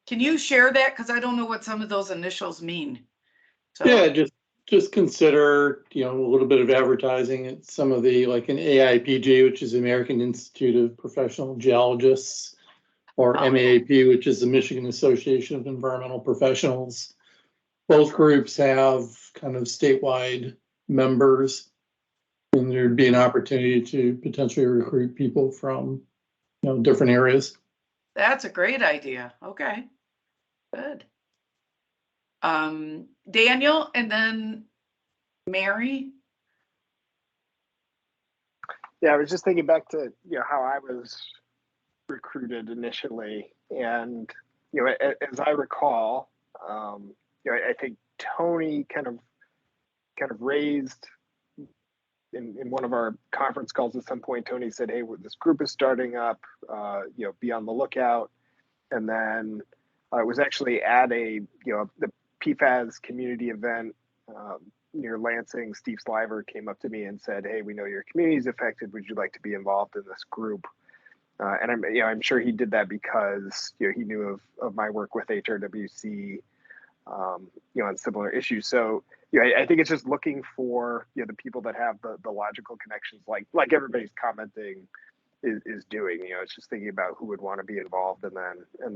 Can you share that? Because I don't know what some of those initials mean. So. Yeah, just consider, a little bit of advertising at some of the, like an AIPG, which is the American Institute of Professional Geologists, or MAAP, which is the Michigan Association of Environmental Professionals. Both groups have kind of statewide members, and there'd be an opportunity to potentially recruit people from, different areas. That's a great idea. Okay, good. Daniel and then Mary. Yeah, I was just thinking back to, how I was recruited initially, and, as I recall, I think Tony kind of raised in one of our conference calls at some point. Tony said, "Hey, this group is starting up. Be on the lookout." And then it was actually at the PFAS community event near Lansing. Steve Sliver came up to me and said, "Hey, we know your community is affected. Would you like to be involved in this group?" And I'm sure he did that because he knew of my work with HRWC, on similar issues. So I think it's just looking for the people that have the logical connections, like everybody's commenting is doing. It's just thinking about who would want to be involved, and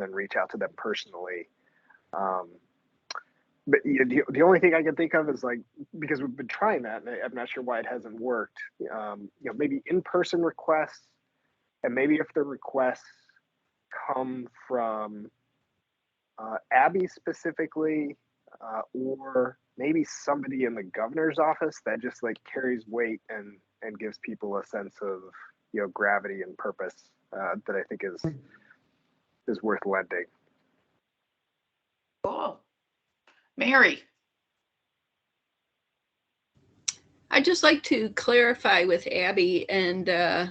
then reach out to them personally. But the only thing I can think of is, like, because we've been trying that, and I'm not sure why it hasn't worked. Maybe in-person requests, and maybe if the requests come from Abby specifically, or maybe somebody in the governor's office, that just like carries weight and gives people a sense of gravity and purpose, that I think is worth lending. Cool. Mary. I'd just like to clarify with Abby and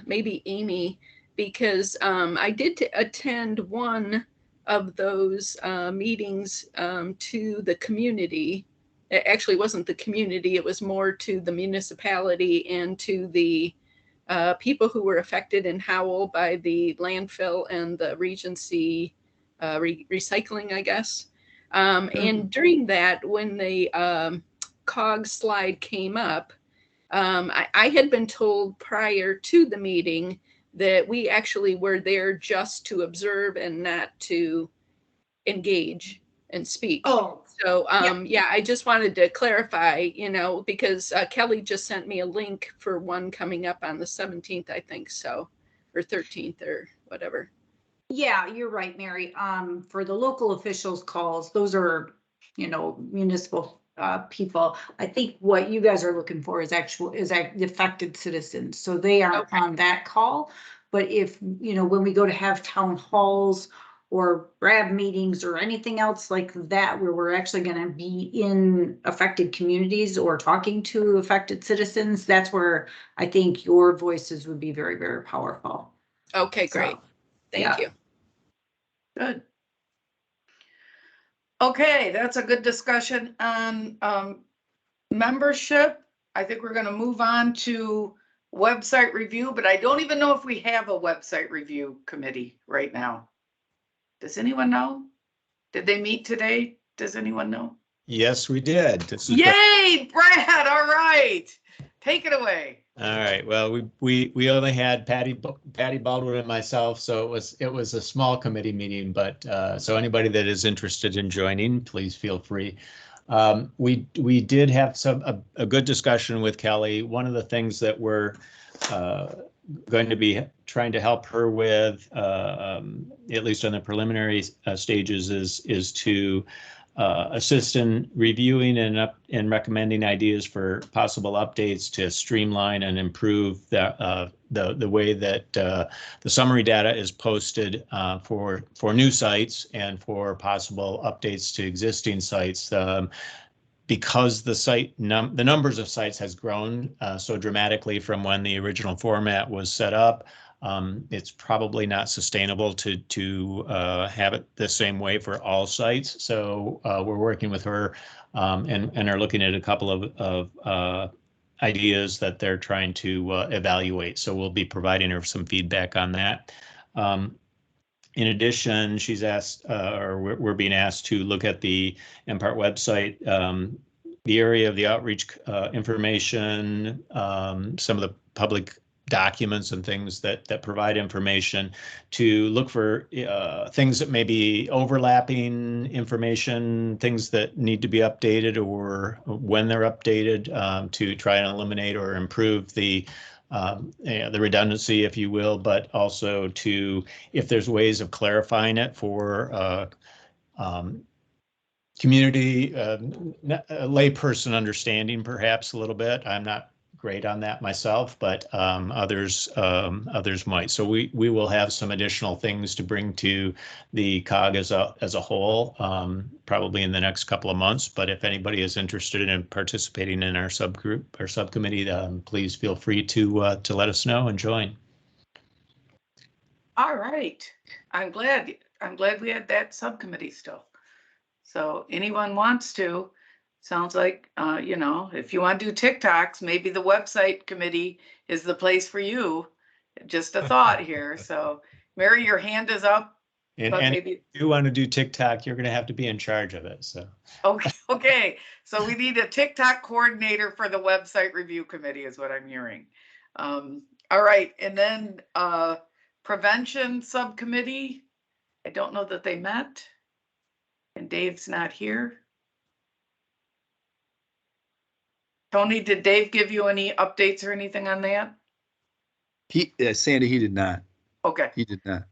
maybe Amy, because I did attend one of those meetings to the community. It actually wasn't the community, it was more to the municipality and to the people who were affected in Howell by the landfill and the Regency recycling, I guess. And during that, when the COG slide came up, I had been told prior to the meeting that we actually were there just to observe and not to engage and speak. Oh, so yeah, I just wanted to clarify, because Kelly just sent me a link for one coming up on the 17th, I think so, or 13th or whatever. Yeah, you're right, Mary. For the local officials calls, those are, municipal people. I think what you guys are looking for is affected citizens. So they aren't on that call. But if, when we go to have town halls or RAB meetings or anything else like that, where we're actually gonna be in affected communities or talking to affected citizens, that's where I think your voices would be very, very powerful. Okay, great. So, Thank yeah. you. Good. Okay, that's a good discussion on membership. I think we're gonna move on to website review, but I don't even know if we have a website review committee right now. Does anyone know? Did they meet today? Does anyone know? Yes, we did. This is Yay, Brad, all right. Take it away. all right. Well, we only had Patty Baldwin and myself, so it was a small committee meeting, but so anybody that is interested in joining, please feel free. We did have a good discussion with Kelly. One of the things that we're going to be trying to help her with, at least on the preliminary stages, is to assist in reviewing and recommending ideas for possible updates to streamline and improve the way that the summary data is posted for new sites and for possible updates to existing sites. Because the numbers of sites has grown so dramatically from when the original format was set up, it's probably not sustainable to have it the same way for all sites. So we're working with her and are looking at a couple of ideas that they're trying to evaluate. So we'll be providing her some feedback on that. In addition, she's asked, or we're being asked to look at the MPART website, the area of the outreach information, some of the public documents and things that provide information, to look for things that may be overlapping information, things that need to be updated or when they're updated, to try and eliminate or improve the redundancy, if you will, but also to, if there's ways of clarifying it for community, layperson understanding, perhaps a little bit. I'm not great on that myself, but others might. So we will have some additional things to bring to the COG as a whole, probably in the next couple of months. But if anybody is interested in participating in our subgroup or subcommittee, please feel free to let us know and join. All right. I'm glad we had that subcommittee still. So anyone wants to, sounds like, if you want to do TikToks, maybe the website committee is the place for you. Just a thought here. So Mary, your hand is up. And maybe if you want to do TikTok, you're going to have to be in charge of it. So okay. So we need a TikTok coordinator for the website review committee is what I'm hearing. All right. And then prevention subcommittee. I don't know that they met. And Dave's not here. Tony, did Dave give you any updates or anything on that? Sandy, he did not. Okay. He did not.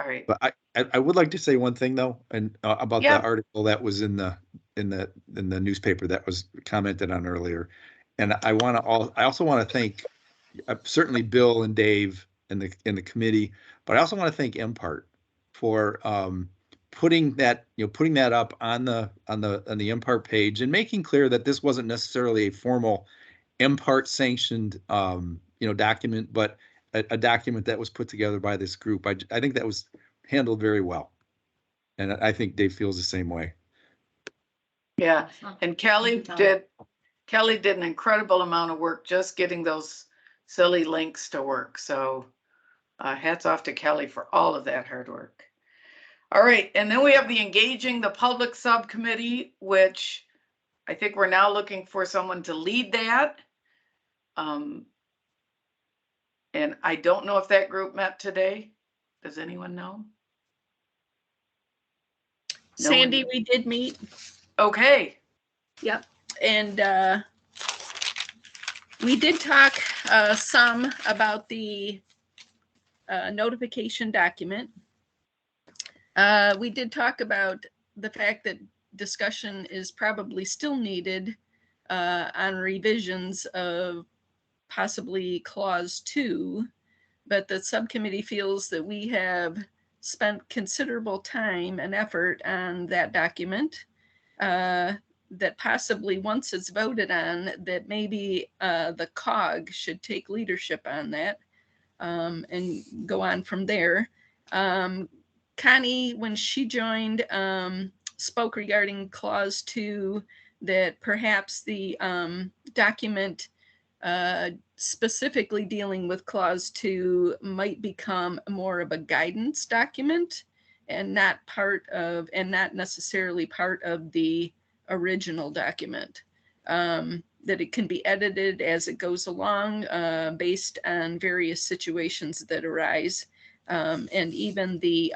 All right. But I would like to say one thing though, and about the article that was in the newspaper that was commented on earlier. And I also want to thank certainly Bill and Dave and the committee, but I also want to thank MPART for putting that up on the MPART page and making clear that this wasn't necessarily a formal MPART sanctioned document, but a document that was put together by this group. I think that was handled very well, and I think Dave feels the same way. Yeah, and Kelly did an incredible amount of work just getting those silly links to work. So hats off to Kelly for all of that hard work. All right, and then we have the engaging the public subcommittee, which I think we're now looking for someone to lead that. And I don't know if that group met today. Does anyone know? Sandy, we did meet. Okay. Yep. And we did talk some about the notification document. We did talk about the fact that discussion is probably still needed on revisions of possibly clause 2, but the subcommittee feels that we have spent considerable time and effort on that document, that possibly once it's voted on, that maybe the COG should take leadership on that, and go on from there. Connie, when she joined, spoke regarding clause 2, that perhaps the document specifically dealing with clause 2 might become more of a guidance document and not necessarily part of the original document. That it can be edited as it goes along, based on various situations that arise. And even the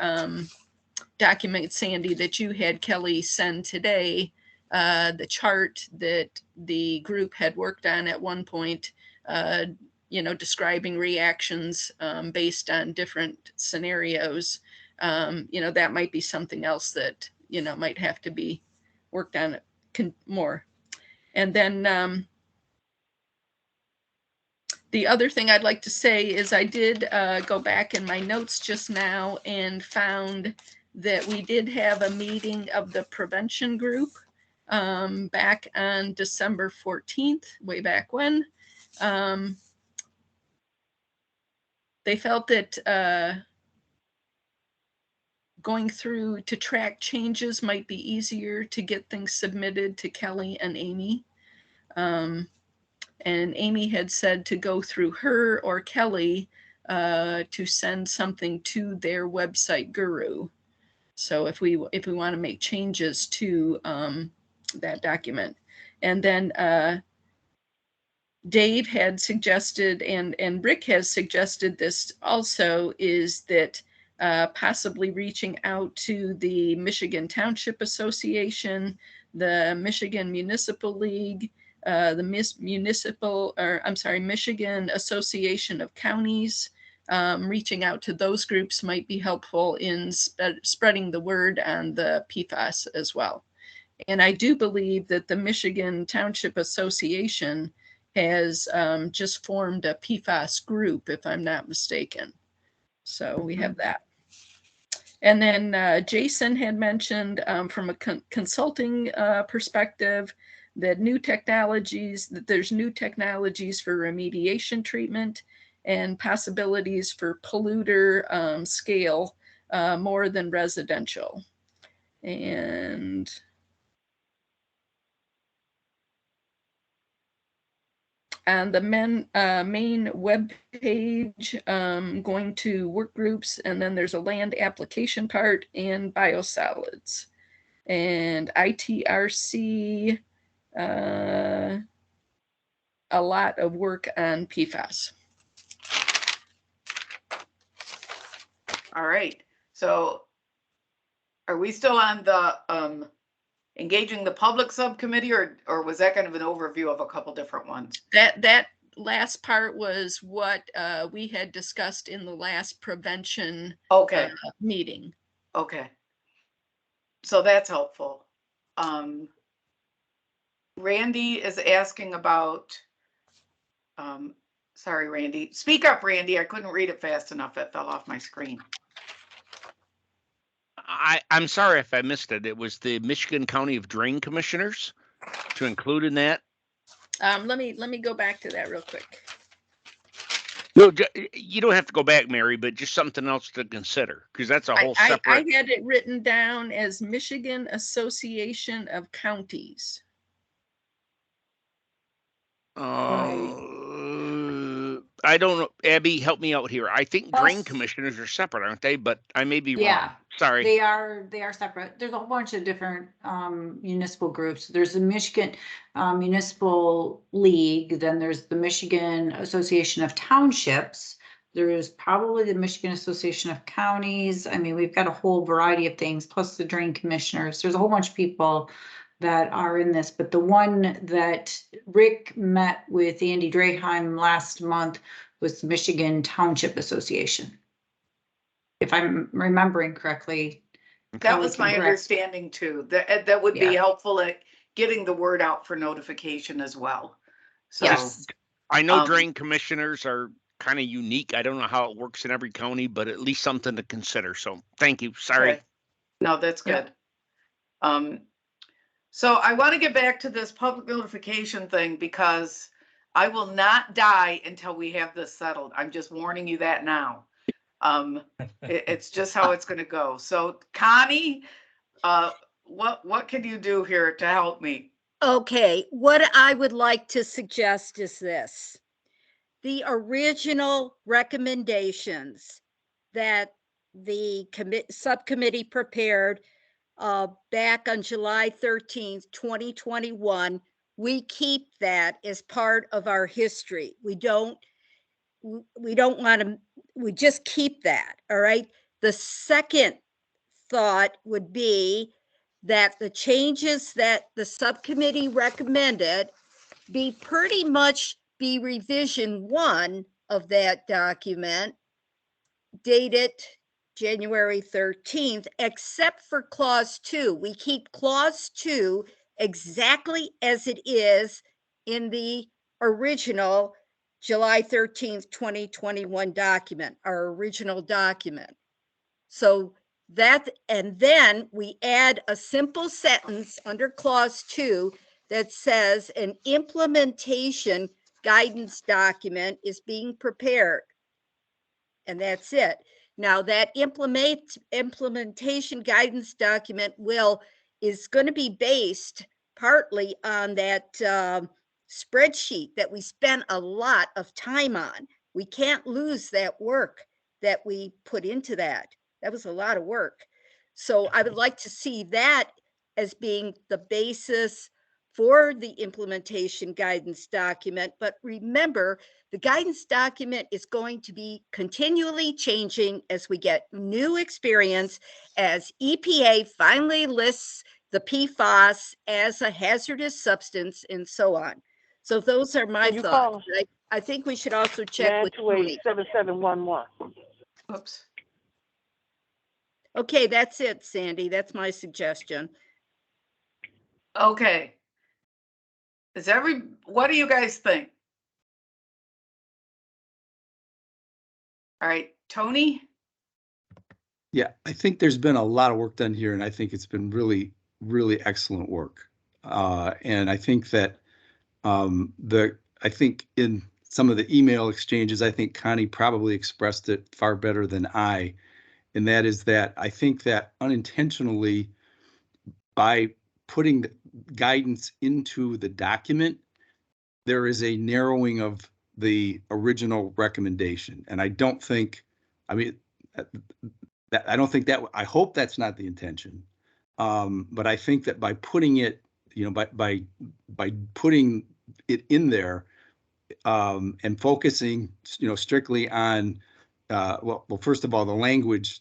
document, Sandy, that you had Kelly send today, the chart that the group had worked on at one point, describing reactions based on different scenarios. That might be something else that, might have to be worked on more. And then the other thing I'd like to say is I did go back in my notes just now and found that we did have a meeting of the prevention group back on December 14th, way back when. They felt that going through to track changes might be easier to get things submitted to Kelly and Amy. And Amy had said to go through her or Kelly to send something to their website guru. So if we want to make changes to that document. And then Dave had suggested, and Rick has suggested this also, is that possibly reaching out to the Michigan Township Association, the Michigan Municipal League, the Michigan Association of Counties. Reaching out to those groups might be helpful in spreading the word on the PFAS as well. And I do believe that the Michigan Township Association has just formed a PFAS group, if I'm not mistaken. So we have that. And then Jason had mentioned from a consulting perspective that there's new technologies for remediation treatment and possibilities for polluter scale more than residential. And on the main web page, going to work groups, and then there's a land application part and biosolids. And ITRC, a lot of work on PFAS. All right, so are we still on the engaging the public subcommittee, or was that kind of an overview of a couple different ones? That last part was what we had discussed in the last prevention meeting. Okay, so that's helpful. Randy is asking about, sorry, Randy. Speak up, Randy. I couldn't read it fast enough. It fell off my screen. I'm sorry if I missed it. It was the Michigan County of Drain Commissioners to include in that. Let me go back to that real quick. No, you don't have to go back, Mary, but just something else to consider, because that's a whole separate. I had it written down as Michigan Association of Counties. I don't know. Abby, help me out here. I think drain commissioners are separate, aren't they? But I may be wrong. Sorry. They are separate. There's a whole bunch of different municipal groups. There's the Michigan Municipal League, then there's the Michigan Association of Townships. There's probably the Michigan Association of Counties. I mean, we've got a whole variety of things, plus the drain commissioners. There's a whole bunch of people that are in this, but the one that Rick met with Andy Draheim last month was the Michigan Township Association. If I'm remembering correctly. That was my understanding too. That would be helpful at getting the word out for notification as well. So yes, I know drain commissioners are kind of unique. I don't know how it works in every county, but at least something to consider. So thank you. Sorry. Okay. No, that's good. So I want to get back to this public notification thing because I will not die until we have this settled. I'm just warning you that now. It's just how it's going to go. So Connie, what can you do here to help me? Okay, what I would like to suggest is this. The original recommendations that the subcommittee prepared back on July 13th, 2021, we keep that as part of our history. We don't want to, we just keep that, all right? The second thought would be that the changes that the subcommittee recommended be pretty much be revision 1 of that document dated January 13th, except for clause 2. We keep clause 2 exactly as it is in the original July 13th, 2021 document, our original document. So that, and then we add a simple sentence under clause 2 that says an implementation guidance document is being prepared. And that's it. Now that implementation guidance document is going to be based partly on that spreadsheet that we spent a lot of time on. We can't lose that work that we put into that. That was a lot of work. So I would like to see that as being the basis for the implementation guidance document. But remember, the guidance document is going to be continually changing as we get new experience, as EPA finally lists the PFAS as a hazardous substance and so on. So those are my thoughts. I think we should also check with Tony. 7711. Oops. Okay, that's it, Sandy. That's my suggestion. Okay. What do you guys think? All right, Tony? Yeah, I think there's been a lot of work done here, and I think it's been really, really excellent work. And I think that I think in some of the email exchanges, I think Connie probably expressed it far better than I. And that is that I think that unintentionally, by putting the guidance into the document, there is a narrowing of the original recommendation. And I don't think, I mean, I don't think that, I hope that's not the intention. But I think that by putting it, by putting it in there, and focusing, strictly on, well, first of all, the language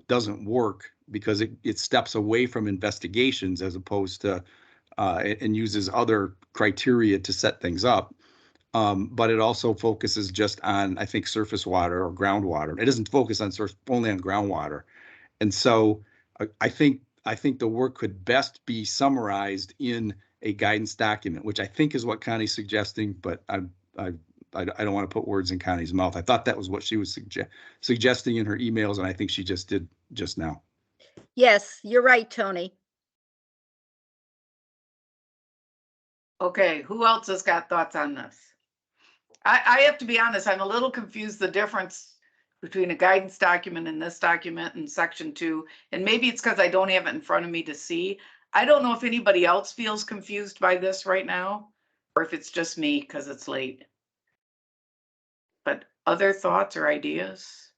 doesn't work because it steps away from investigations as opposed to, and uses other criteria to set things up. But it also focuses just on, I think, surface water or groundwater. It doesn't focus on only on groundwater. And so I think the work could best be suggested in a guidance document, which I think is what Connie's suggesting, but I don't want to put words in Connie's mouth. I thought that was what she was suggesting in her emails, and I think she just did just now. Yes, you're right, Tony. Okay, who else has got thoughts on this? I have to be honest, I'm a little confused the difference between a guidance document and this document in section 2, and maybe it's because I don't have it in front of me to see. I don't know if anybody else feels confused by this right now, or if it's just me because it's late. But other thoughts or ideas?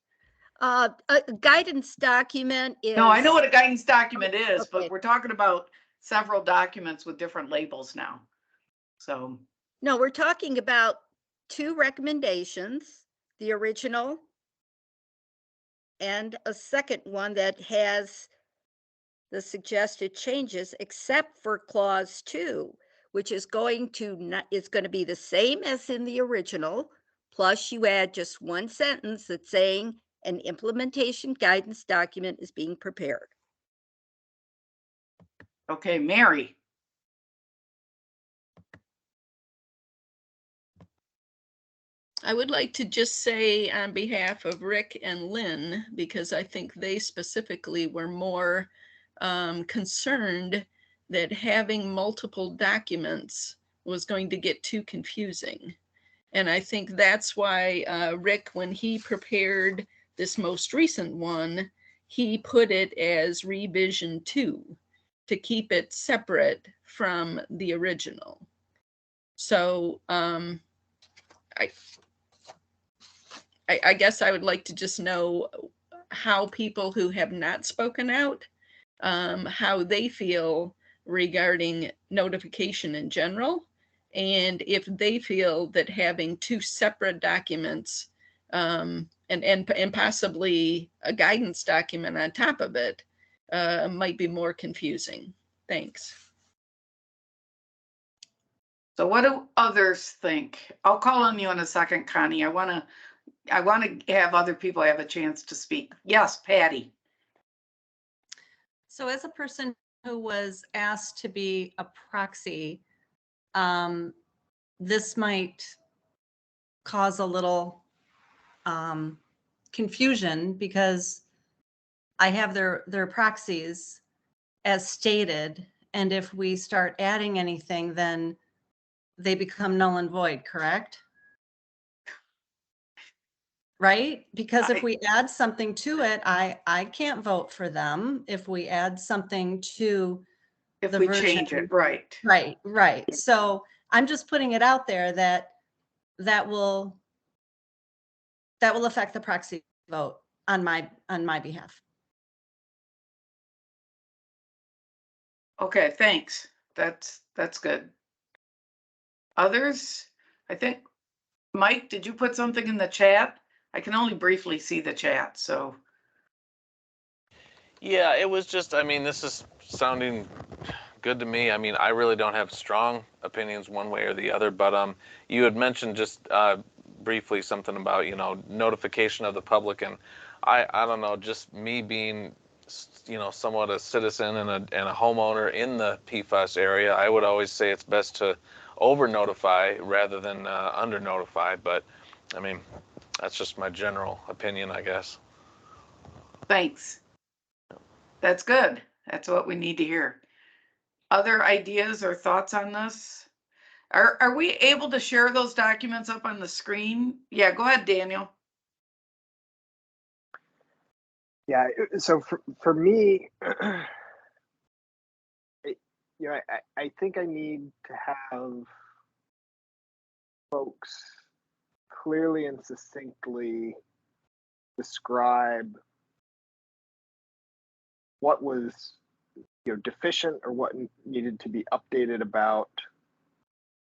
A guidance document is. No, I know what a guidance document is, Okay. but we're talking about several documents with different labels now. So. No, we're talking about 2 recommendations, the original and a second one that has the suggested changes, except for clause 2, which is going to be the same as in the original, plus you add just one sentence that's saying an implementation guidance document is being prepared. Okay, Mary. I would like to just say on behalf of Rick and Lynn, because I think they specifically were more concerned that having multiple documents was going to get too confusing. And I think that's why Rick, when he prepared this most recent one, he put it as revision 2 to keep it separate from the original. So I guess I would like to just know how people who have not spoken out, how they feel regarding notification in general, and if they feel that having 2 separate documents and possibly a guidance document on top of it might be more confusing. Thanks. So what do others think? I'll call on you in a second, Connie. I want to have other people have a chance to speak. Yes, Patty. So as a person who was asked to be a proxy, this might cause a little confusion because I have their proxies as stated, and if we start adding anything, then they become null and void, correct? Right? Because if we add something to it, I can't vote for them. If we add something to If the we version, change it, right. Right. So I'm just putting it out there that will affect the proxy vote on my behalf. Okay, thanks. That's good. Others? I think, Mike, did you put something in the chat? I can only briefly see the chat, so. Yeah, it was just, I mean, this is sounding good to me. I mean, I really don't have strong opinions one way or the other, but you had mentioned just briefly something about, you know, notification of the public, and I don't know, just me being, you know, somewhat a citizen and a homeowner in the PFAS area, I would always say it's best to over notify rather than under notify, but I mean, that's just my general opinion, I guess. Thanks. That's good. That's what we need to hear. Other ideas or thoughts on this? Are we able to share those documents up on the screen? Yeah, go ahead, Daniel. Yeah, so for me, you know, I think I need to have folks clearly and succinctly describe what was, you know, deficient or what needed to be updated about,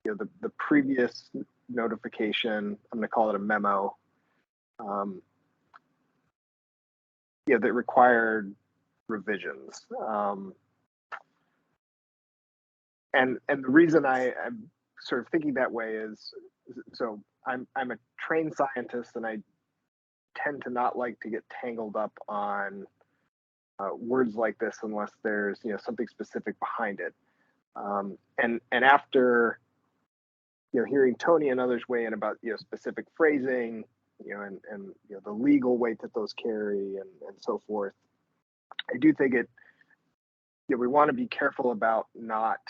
you know, the previous notification. I'm going to call it a memo. Yeah, that required revisions. And the reason I'm sort of thinking that way is, so I'm a trained scientist, and I tend to not like to get tangled up on words like this unless there's, you know, something specific behind it. And after, you know, hearing Tony and others weigh in about, you know, specific phrasing, you know, and you know, the legal weight that those carry and so forth, I do think it, you know, we want to be careful about not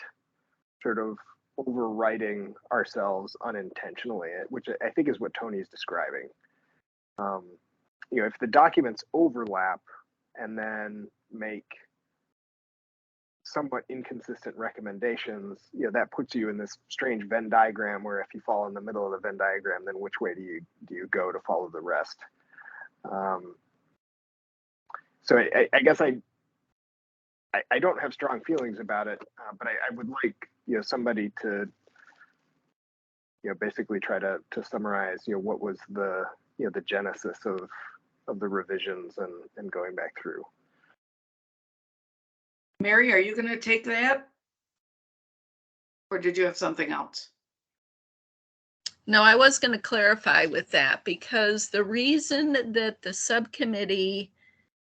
sort of overwriting ourselves unintentionally, which I think is what Tony is describing. You know, if the documents overlap and then make somewhat inconsistent recommendations, you know, that puts you in this strange Venn diagram where if you fall in the middle of the Venn diagram, then which way do you go to follow the rest? So I guess I don't have strong feelings about it, but I would like, you know, somebody to, you know, basically try to summarize, you know, what was the, you know, the genesis of the revisions and going back through. Mary, are you going to take that? Or did you have something else? No, I was going to clarify with that, because the reason that the subcommittee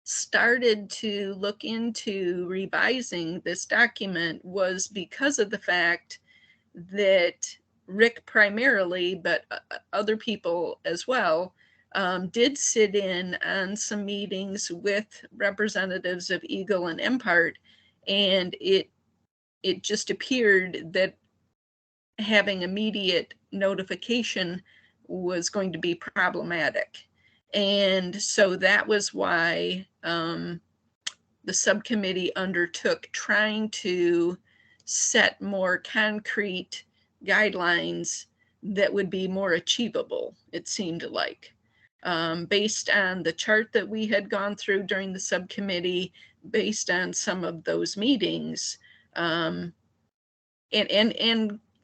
started to look into revising this document was because of the fact that Rick primarily, but other people as well, did sit in on some meetings with representatives of Eagle and MPART, and it just appeared that having immediate notification was going to be problematic. And so that was why the subcommittee undertook trying to set more concrete guidelines that would be more achievable, it seemed like. Based on the chart that we had gone through during the subcommittee, based on some of those meetings, and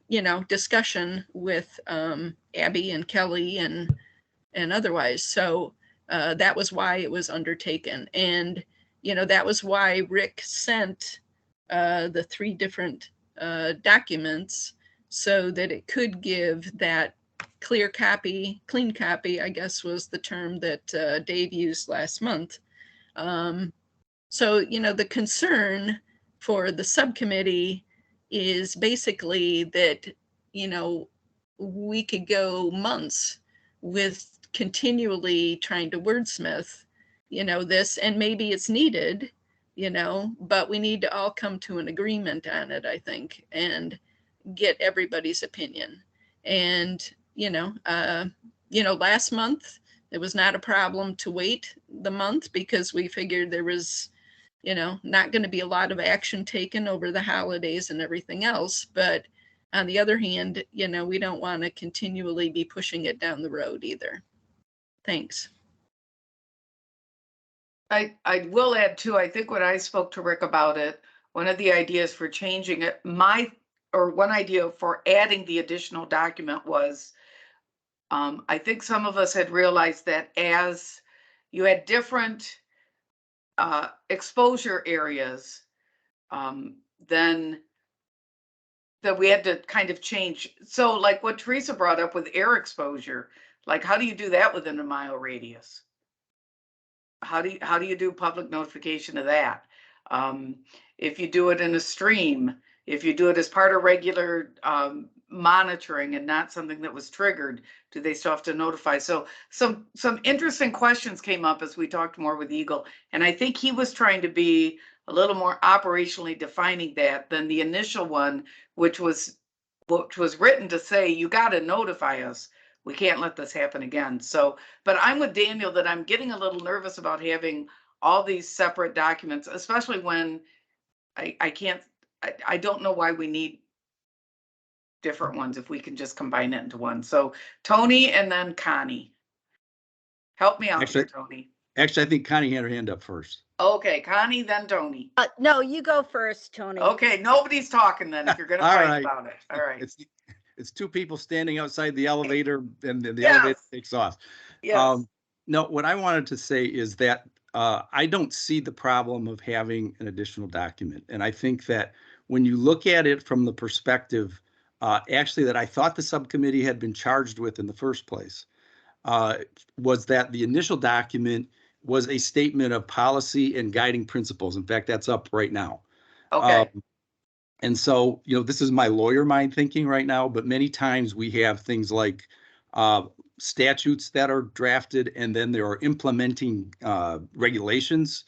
you know, discussion with Abby and Kelly and otherwise. So that was why it was undertaken. And, you know, that was why Rick sent the 3 different documents so that it could give that clean copy, I guess was the term that Dave used last month. So, you know, the concern for the subcommittee is basically that, you know, we could go months with continually trying to wordsmith, you know, this, and maybe it's needed, you know, but we need to all come to an agreement on it, I think, and get everybody's opinion. And, you know, last month, it was not a problem to wait the month because we figured there was, you know, not going to be a lot of action taken over the holidays and everything else. But on the other hand, you know, we don't want to continually be pushing it down the road either. Thanks. I will add too, I think when I spoke to Rick about it, one of the ideas for changing it, one idea for adding the additional document was, I think some of us had realized that as you had different exposure areas, then that we had to kind of change. So like what Teresa brought up with air exposure, like how do you do that within a mile radius? How do you do public notification of that? If you do it in a stream, if you do it as part of regular monitoring and not something that was triggered, do they still have to notify? So some interesting questions came up as we talked more with Eagle, and I think he was trying to be a little more operationally defining that than the initial one, which was written to say, you got to notify us. We can't let this happen again. So, but I'm with Daniel that I'm getting a little nervous about having all these separate documents, especially when I don't know why we need different ones if we can just combine it into one. So Tony and then Connie. Help me out here, Tony. Actually, I think Connie had her hand up first. Okay, Connie, then Tony. No, you go first, Tony. Okay, nobody's talking then if you're going to fight about it. All right. It's 2 people standing outside the elevator and then the elevator takes off. Yes. No, what I wanted to say is that I don't see the problem of having an additional document. And I think that when you look at it from the perspective, actually that I thought the subcommittee had been charged with in the first place, was that the initial document was a statement of policy and guiding principles. In fact, that's up right now. Okay. And so, you know, this is my lawyer mind thinking right now, but many times we have things like statutes that are drafted, and then there are implementing regulations,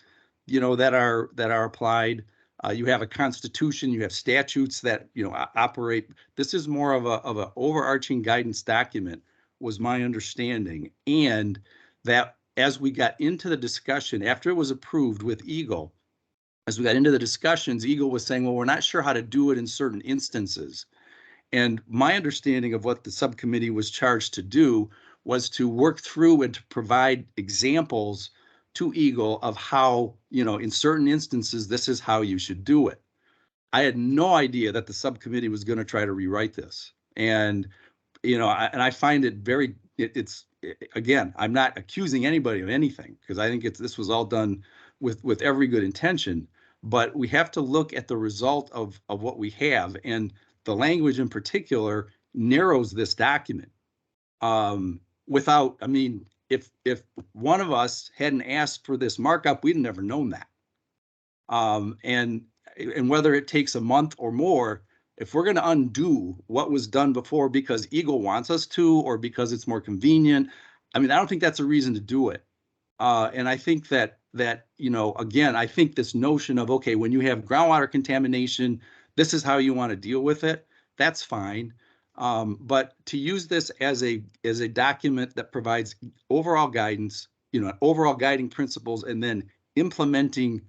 you know, that are applied. You have a constitution, you have statutes that, you know, operate. This is more of a overarching guidance document, was my understanding. And that as we got into the discussion, after it was approved with Eagle, as we got into the discussions, Eagle was saying, well, we're not sure how to do it in certain instances. And my understanding of what the subcommittee was charged to do was to work through and to provide examples to Eagle of how, you know, in certain instances, this is how you should do it. I had no idea that the subcommittee was going to try to rewrite this. And, you know, I find it very, again, I'm not accusing anybody of anything, because I think this was all done with every good intention. But we have to look at the result of what we have, and the language in particular narrows this document. Without, I mean, if one of us hadn't asked for this markup, we'd never known that. And whether it takes a month or more, If we're going to undo what was done before because Eagle wants us to, or because it's more convenient, I mean, I don't think that's a reason to do it. And I think that, you know, again, I think this notion of, okay, when you have groundwater contamination, this is how you want to deal with it. That's fine. But to use this as a document that provides overall guidance, you know, overall guiding principles, and then implementing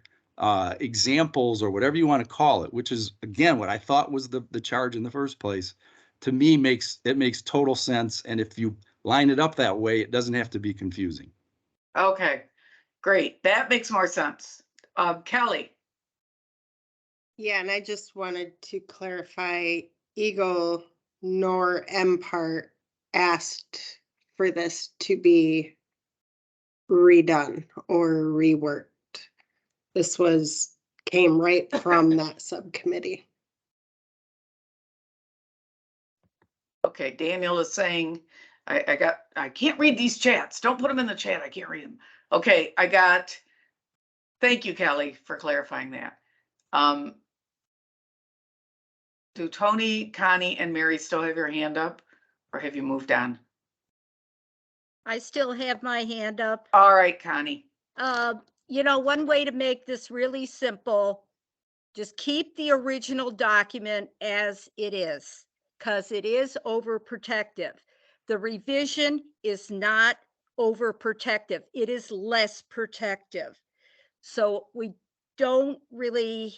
examples or whatever you want to call it, which is again what I thought was the charge in the first place, to me makes total sense. And if you line it up that way, it doesn't have to be confusing. Okay, great. That makes more sense. Kelly. Yeah, and I just wanted to clarify, Eagle nor MPART asked for this to be redone or reworked. This came right from that subcommittee. Okay, Daniel is saying, I can't read these chats. Don't put them in the chat. I can't read them. Okay, thank you, Kelly, for clarifying that. Do Tony, Connie, and Mary still have your hand up, or have you moved on? I still have my hand up. All right, Connie. You know, one way to make this really simple, just keep the original document as it is, because it is overprotective. The revision is not overprotective. It is less protective. So we don't really,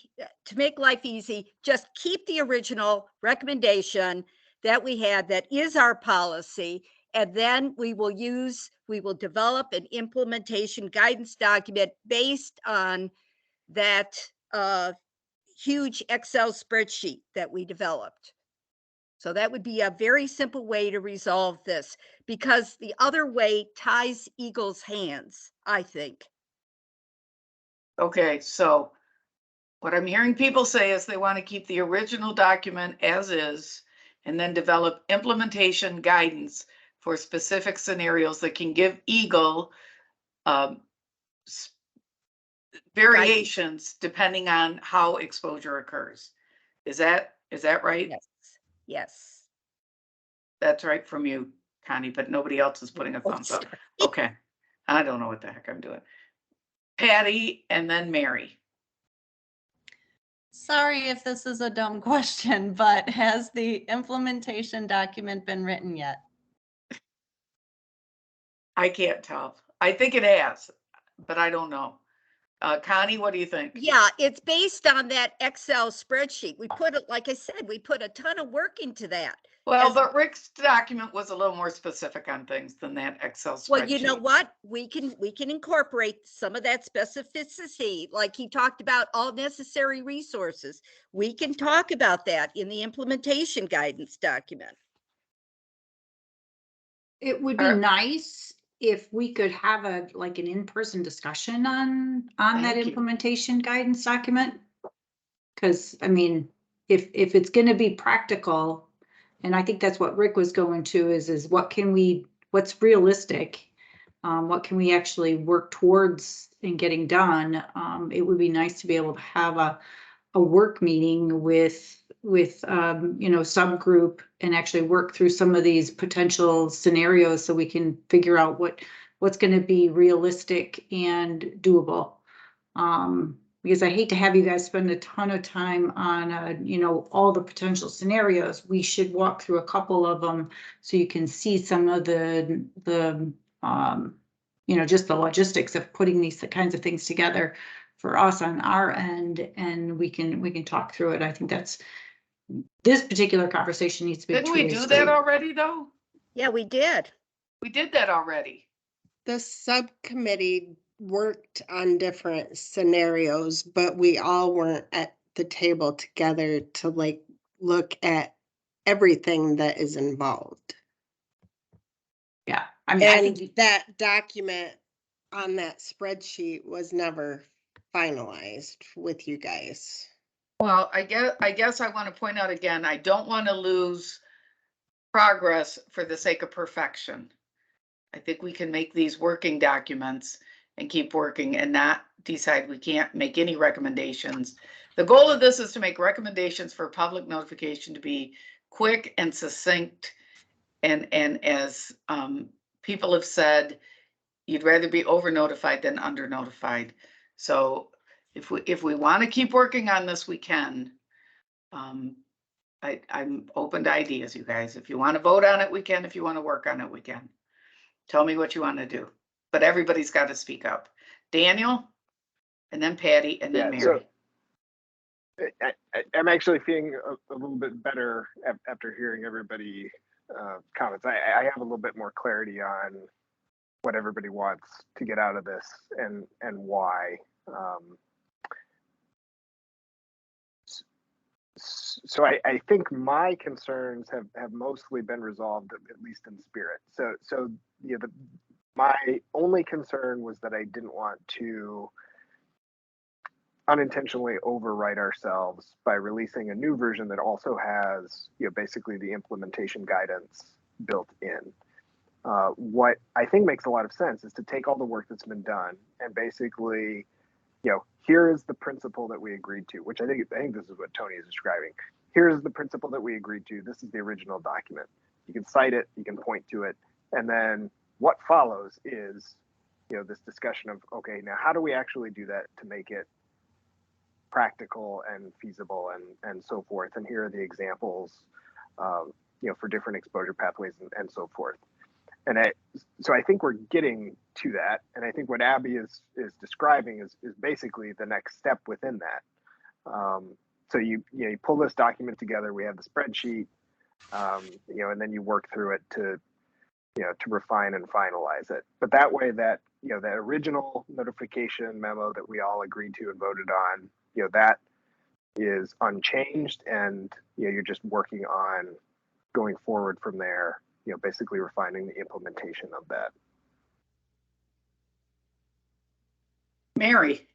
to make life easy, just keep the original recommendation that we had that is our policy, and then we will develop an implementation guidance document based on that huge Excel spreadsheet that we developed. So that would be a very simple way to resolve this, because the other way ties Eagle's hands, I think. Okay, so what I'm hearing people say is they want to keep the original document as is, and then develop implementation guidance for specific scenarios that can give Eagle variations depending on how exposure occurs. Is that right? Yes. Yes. That's right from you, Connie, but nobody else is putting a thumbs up. Okay. I don't know what the heck I'm doing. Patty and then Mary. Sorry if this is a dumb question, but has the implementation document been written yet? I can't tell. I think it has, but I don't know. Connie, what do you think? Yeah, it's based on that Excel spreadsheet. We put it, like I said, we put a ton of work into that. Well, but Rick's document was a little more specific on things than that Excel spreadsheet. Well, you know what? We can incorporate some of that specificity, like he talked about all necessary resources. We can talk about that in the implementation guidance document. It would be nice if we could have an in-person discussion on that implementation guidance document. Because I mean, if it's going to be practical, and I think that's what Rick was going to, is what's realistic, what can we actually work towards in getting done. It would be nice to be able to have a work meeting with subgroup and actually work through some of these potential scenarios so we can figure out what's going to be realistic and doable. Because I hate to have you guys spend a ton of time on, all the potential scenarios. We should walk through a couple of them so you can see some of the just the logistics of putting these kinds of things together for us on our end, and we can talk through it. I think this particular conversation needs to be. Didn't we do that already though? Yeah, we did. We did that already. The subcommittee worked on different scenarios, but we all weren't at the table together to look at everything that is involved. Yeah, I think that document on that spreadsheet was never finalized with you guys. Well, I guess I want to point out again, I don't want to lose progress for the sake of perfection. I think we can make these working documents and keep working and not decide we can't make any recommendations The goal of this is to make recommendations for public notification to be quick and succinct. And as people have said, you'd rather be over notified than under notified. So if we want to keep working on this, we can. I'm open to ideas, you guys. If you want to vote on it, we can. If you want to work on it, we can. Tell me what you want to do. But everybody's got to speak up. Daniel, and then Patty, and then Mary. So I'm actually feeling a little bit better after hearing everybody comments. I have a little bit more clarity on what everybody wants to get out of this and why. So I think my concerns have mostly been resolved, at least in spirit. So you know, my only concern was that I didn't want to unintentionally overwrite ourselves by releasing a new version that also has, you know, basically the implementation guidance built in. What I think makes a lot of sense is to take all the work that's been done and basically, you know, here is the principle that we agreed to, which I think this is what Tony is describing. Here's the principle that we agreed to. This is the original document. You can cite it, you can point to it, and then what follows is, you know, this discussion of, okay, now how do we actually do that to make it practical and feasible and so forth? And here are the examples, you know, for different exposure pathways and so forth. And so I think we're getting to that. And I think what Abby is describing is basically the next step within that. So you pull this document together, we have the spreadsheet, you know, and then you work through it to refine and finalize it. But that way that, you know, that original notification memo that we all agreed to and voted on, you know, that is unchanged, and, you know, you're just working on going forward from there, you know, basically refining the implementation of that. Mary.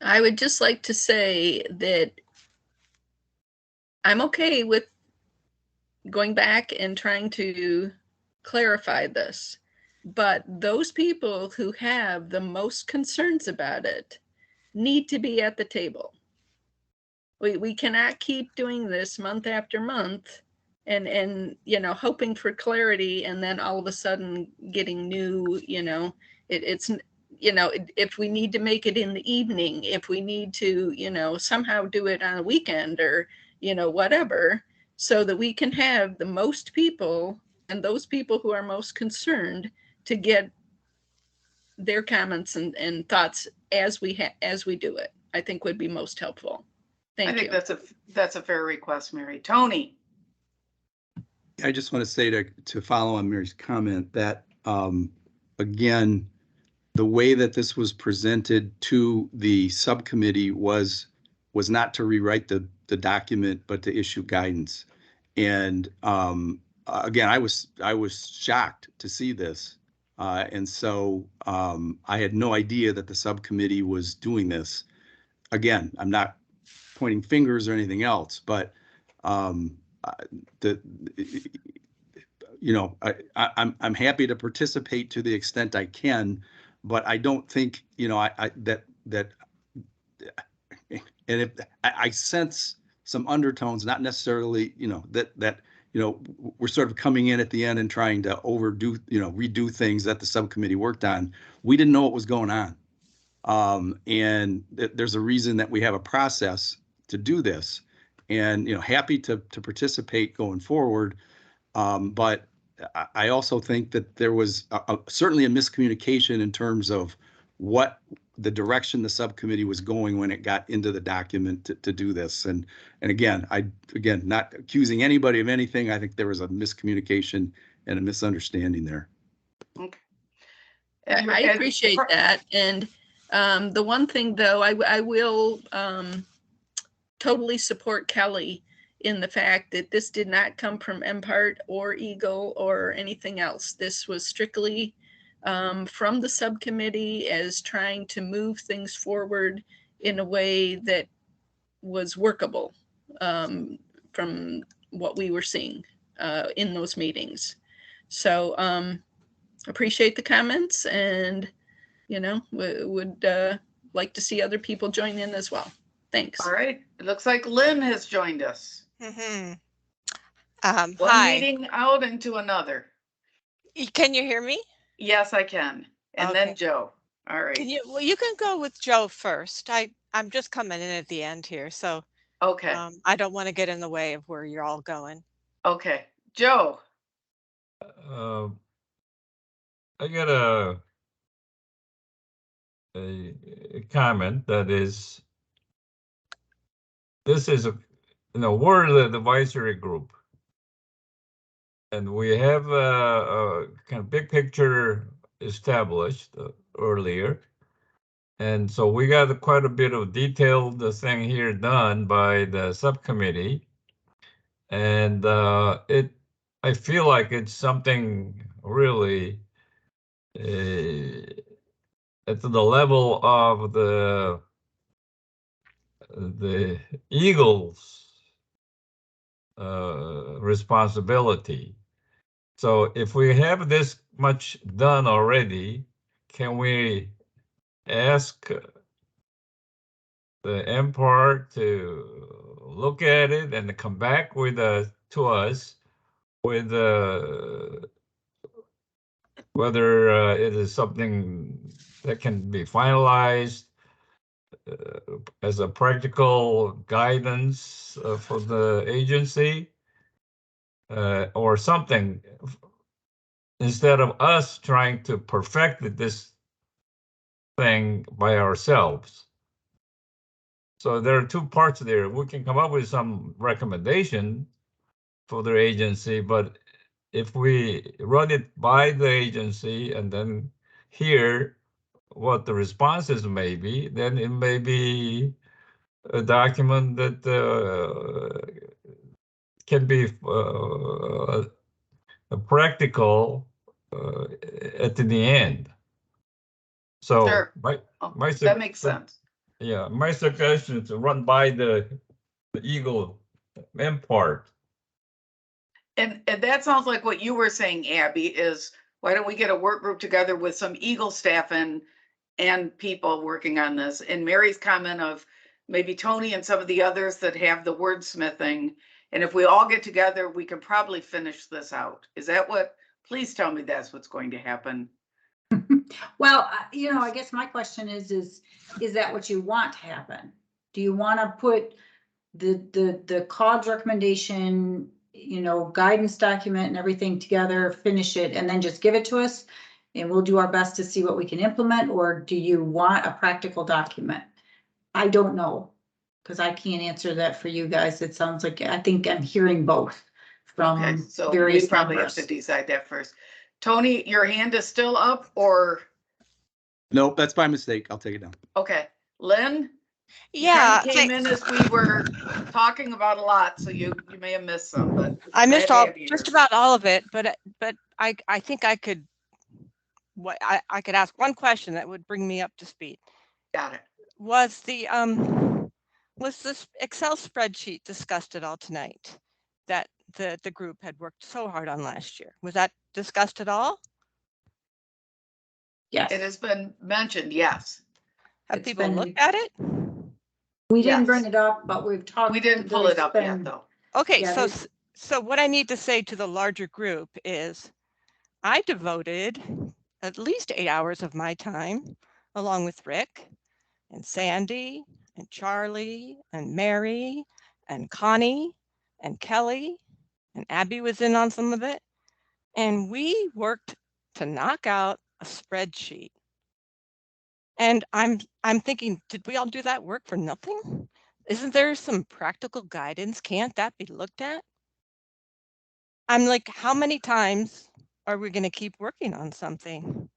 I would just like to say that I'm okay with going back and trying to clarify this, but those people who have the most concerns about it need to be at the table. We cannot keep doing this month after month and you know, hoping for clarity and then all of a sudden getting new, you know, it's, you know, if we need to make it in the evening, if we need to, you know, somehow do it on a weekend or, you know, whatever, so that we can have the most people and those people who are most concerned to get their comments and thoughts as we do it, I think would be most helpful. Thank you. I think that's a fair request, Mary. Tony. I just want to say to follow on Mary's comment that, again, the way that this was presented to the subcommittee was not to rewrite the document, but to issue guidance. And again, I was shocked to see this. And so I had no idea that the subcommittee was doing this. Again, I'm not pointing fingers or anything else, but you know, I'm happy to participate to the extent I can, but I don't think, you know, and if I sense some undertones, not necessarily, you know, that you know, we're sort of coming in at the end and trying to redo things that the subcommittee worked on. We didn't know what was going on, and there's a reason that we have a process to do this, and, you know, happy to participate going forward. But I also think that there was certainly a miscommunication in terms of what the direction the subcommittee was going when it got into the document to do this. And again, not accusing anybody of anything. I think there was a miscommunication and a misunderstanding there. Okay. I appreciate that. And the one thing, though, I will totally support Kelly in the fact that this did not come from MPART or Eagle or anything else. This was strictly from the subcommittee as trying to move things forward in a way that was workable from what we were seeing in those meetings. So appreciate the comments, and you know, would like to see other people join in as well. Thanks. All right. It looks like Lynn has joined us. One One meeting out into another. Can you hear me? Yes, I can. And Okay. then Joe. All right. Well, you can go with Joe first. I'm just coming in at the end here, so okay. I don't want to get in the way of where you're all going. Okay, Joe. I got a comment that is, this is we're the advisory group, and we have a kind of big picture established earlier. And so we got quite a bit of detailed thing here done by the subcommittee. And I feel like it's something really at the level of the Eagles' responsibility. So if we have this much done already, can we ask the MPART to look at it and come back with to us with whether it is something that can be finalized as a practical guidance for the agency or something, instead of us trying to perfect this thing by ourselves. So there are two parts there. We can come up with some recommendation for the agency, but if we run it by the agency and then hear what the responses may be, then it may be a document that can be practical at the end. So sure. That makes sense. Yeah, my suggestion is to run by the Eagle MPART. And that sounds like what you were saying, Abby, is why don't we get a work group together with some Eagle staff and people working on this? And Mary's comment of maybe Tony and some of the others that have the wordsmithing. And if we all get together, we can probably finish this out. Is that what, please tell me that's what's going to happen. Well, I guess my question is that what you want to happen? Do you want to put the COGS recommendation, guidance document and everything together, finish it, and then just give it to us? And we'll do our best to see what we can implement, or do you want a practical document? I don't know, because I can't answer that for you guys. It sounds like, I think I'm hearing both from Okay, so various we probably members. have to decide that first. Tony, your hand is still up, or? Nope, that's my mistake. I'll take it down. Okay, Lynn? Yeah, you came in as we were talking about a lot, so you may have missed some, but I missed just about all of it, but I think I could could ask one question that would bring me up to speed. Got it. Was this Excel spreadsheet discussed at all tonight that the group had worked so hard on last year? Was that discussed at all? Yes. It has been mentioned, yes. Have people looked at it? We didn't bring it up, but we've talked. We didn't pull it up yet, though. Okay, so what I need to say to the larger group is I devoted at least 8 hours of my time, along with Rick and Sandy and Charlie and Mary and Connie and Kelly, and Abby was in on some of it. And we worked to knock out a spreadsheet. And I'm thinking, did we all do that work for nothing? Isn't there some practical guidance? Can't that be looked at? I'm like, how many times are we going to keep working on something?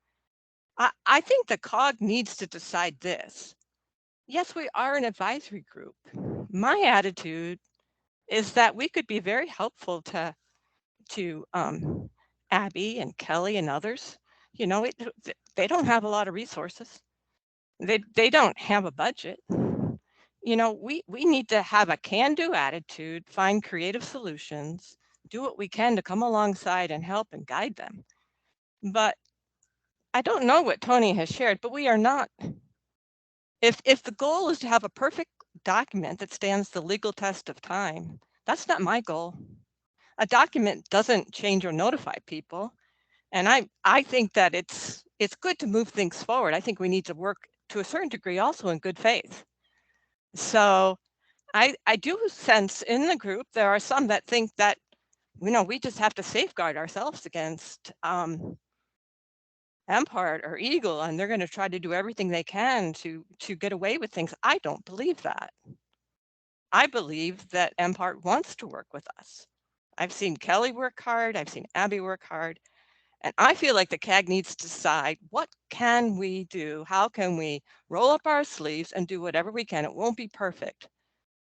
I think the COG needs to decide this. Yes, we are an advisory group. My attitude is that we could be very helpful to Abby and Kelly and others. They don't have a lot of resources. They don't have a budget. We need to have a can-do attitude, find creative solutions, do what we can to come alongside and help and guide them. But I don't know what Tony has shared, but we are not. If the goal is to have a perfect document that stands the legal test of time, that's not my goal. A document doesn't change or notify people. And I think that it's good to move things forward. I think we need to work to a certain degree also in good faith. So I do sense in the group, there are some that think that, we just have to safeguard ourselves against MPART or Eagle, and they're going to try to do everything they can to get away with things. I don't believe that. I believe that MPART wants to work with us. I've seen Kelly work hard. I've seen Abby work hard. And I feel like the CAG needs to decide, what can we do? How can we roll up our sleeves and do whatever we can? It won't be perfect,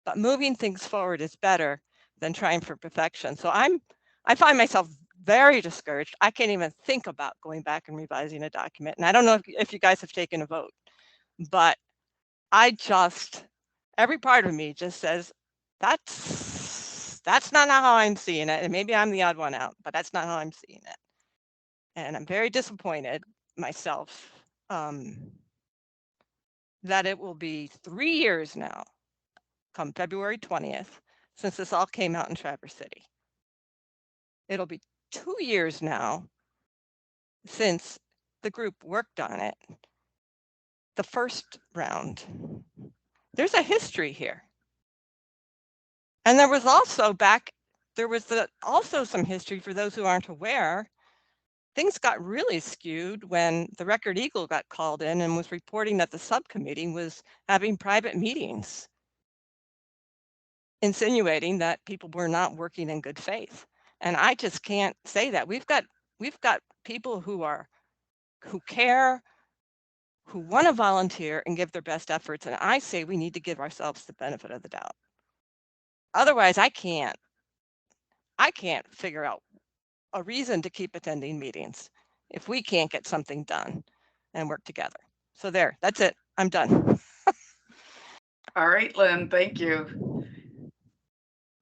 but moving things forward is better than trying for perfection. So I find myself very discouraged. I can't even think about going back and revising a document. And I don't know if you guys have taken a vote, but every part of me just says, that's not how I'm seeing it. And maybe I'm the odd one out, but that's not how I'm seeing it. And I'm very disappointed myself that it will be 3 years now, come February 20th, since this all came out in Traverse City. It'll be 2 years now since the group worked on it, the first round. There's a history here. And there was also also some history for those who aren't aware. Things got really skewed when the Record Eagle got called in and was reporting that the subcommittee was having private meetings, insinuating that people were not working in good faith. And I just can't say that. We've got people who care, who want to volunteer and give their best efforts. And I say we need to give ourselves the benefit of the doubt. Otherwise, I can't figure out a reason to keep attending meetings if we can't get something done and work together. So that's it. I'm done. All right, Lynn, thank you.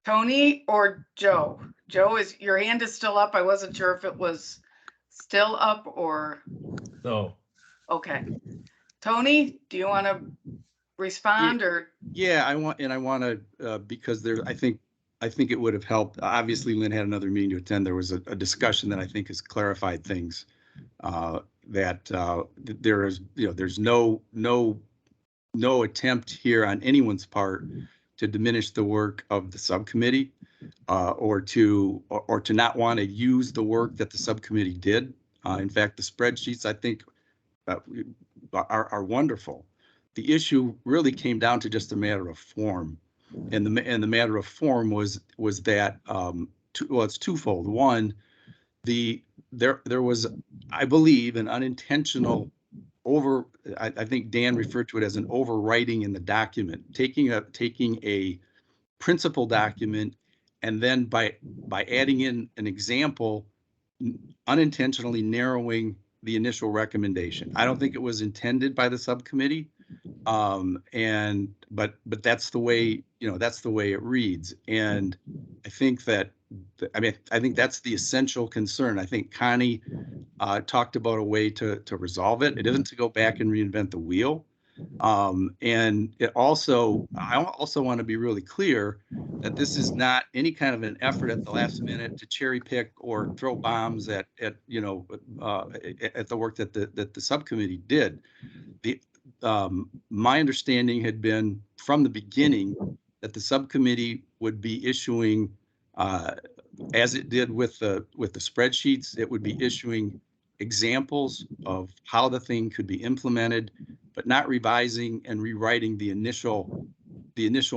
Tony or Joe? Joe, your hand is still up. I wasn't sure if it was still up or. No. Okay. Tony, do you want to respond or? Yeah, I want to, because I think it would have helped. Obviously, Lynn had another meeting to attend. There was a discussion that I think has clarified things, that there is, there's no attempt here on anyone's part to diminish the work of the subcommittee, or to not want to use the work that the subcommittee did. In fact, the spreadsheets, I think, are wonderful. The issue really came down to just a matter of form, and the matter of form was that it's twofold. One, there was, I believe, an unintentional I think Dan referred to it as an overwriting in the document, taking a principal document and then by adding in an example, unintentionally narrowing the initial recommendation. I don't think it was intended by the subcommittee, but that's the way it reads. And I think I think that's the essential concern. I think Connie talked about a way to resolve it. It isn't to go back and reinvent the wheel. And I also want to be really clear that this is not any kind of an effort at the last minute to cherry pick or throw bombs at the work that the subcommittee did. My understanding had been from the beginning that the subcommittee would be issuing, as it did with the spreadsheets, it would be issuing examples of how the thing could be implemented, but not revising and rewriting the initial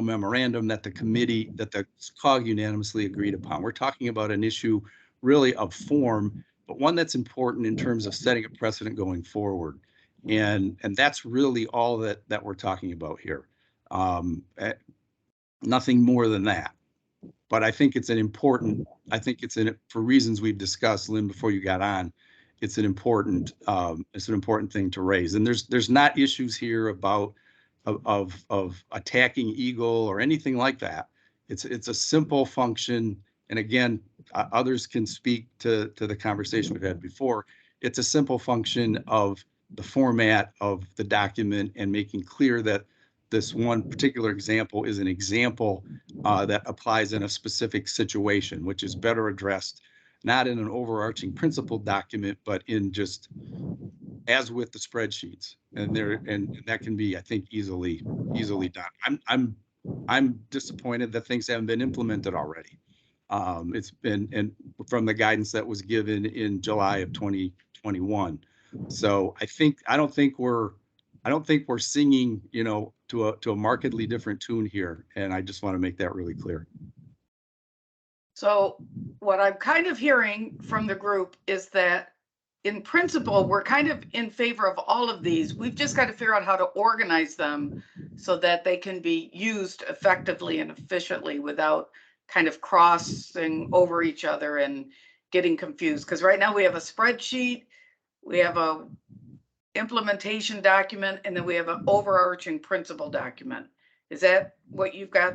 memorandum that the COG unanimously agreed upon. We're talking about an issue really of form, but one that's important in terms of setting a precedent going forward. And that's really all that we're talking about here. Nothing more than that. But I think for reasons we've discussed, Lynn, before you got on, it's an important thing to raise. And there's not issues here about of attacking Eagle or anything like that. It's a simple function. And again, others can speak to the conversation we've had before. it's a simple function of the format of the document and making clear that this one particular example is an example that applies in a specific situation, which is better addressed not in an overarching principle document, but in just as with the spreadsheets, and that can be, I think, easily done. I'm disappointed that things haven't been implemented already. It's been, and from the guidance that was given in July of 2021. So I don't think we're singing, to a markedly different tune here. And I just want to make that really clear. So what I'm kind of hearing from the group is that in principle, we're kind of in favor of all of these. We've just got to figure out how to organize them so that they can be used effectively and efficiently without kind of crossing over each other and getting confused. Because right now we have a spreadsheet, we have a implementation document, and then we have an overarching principle document. Is that what you've got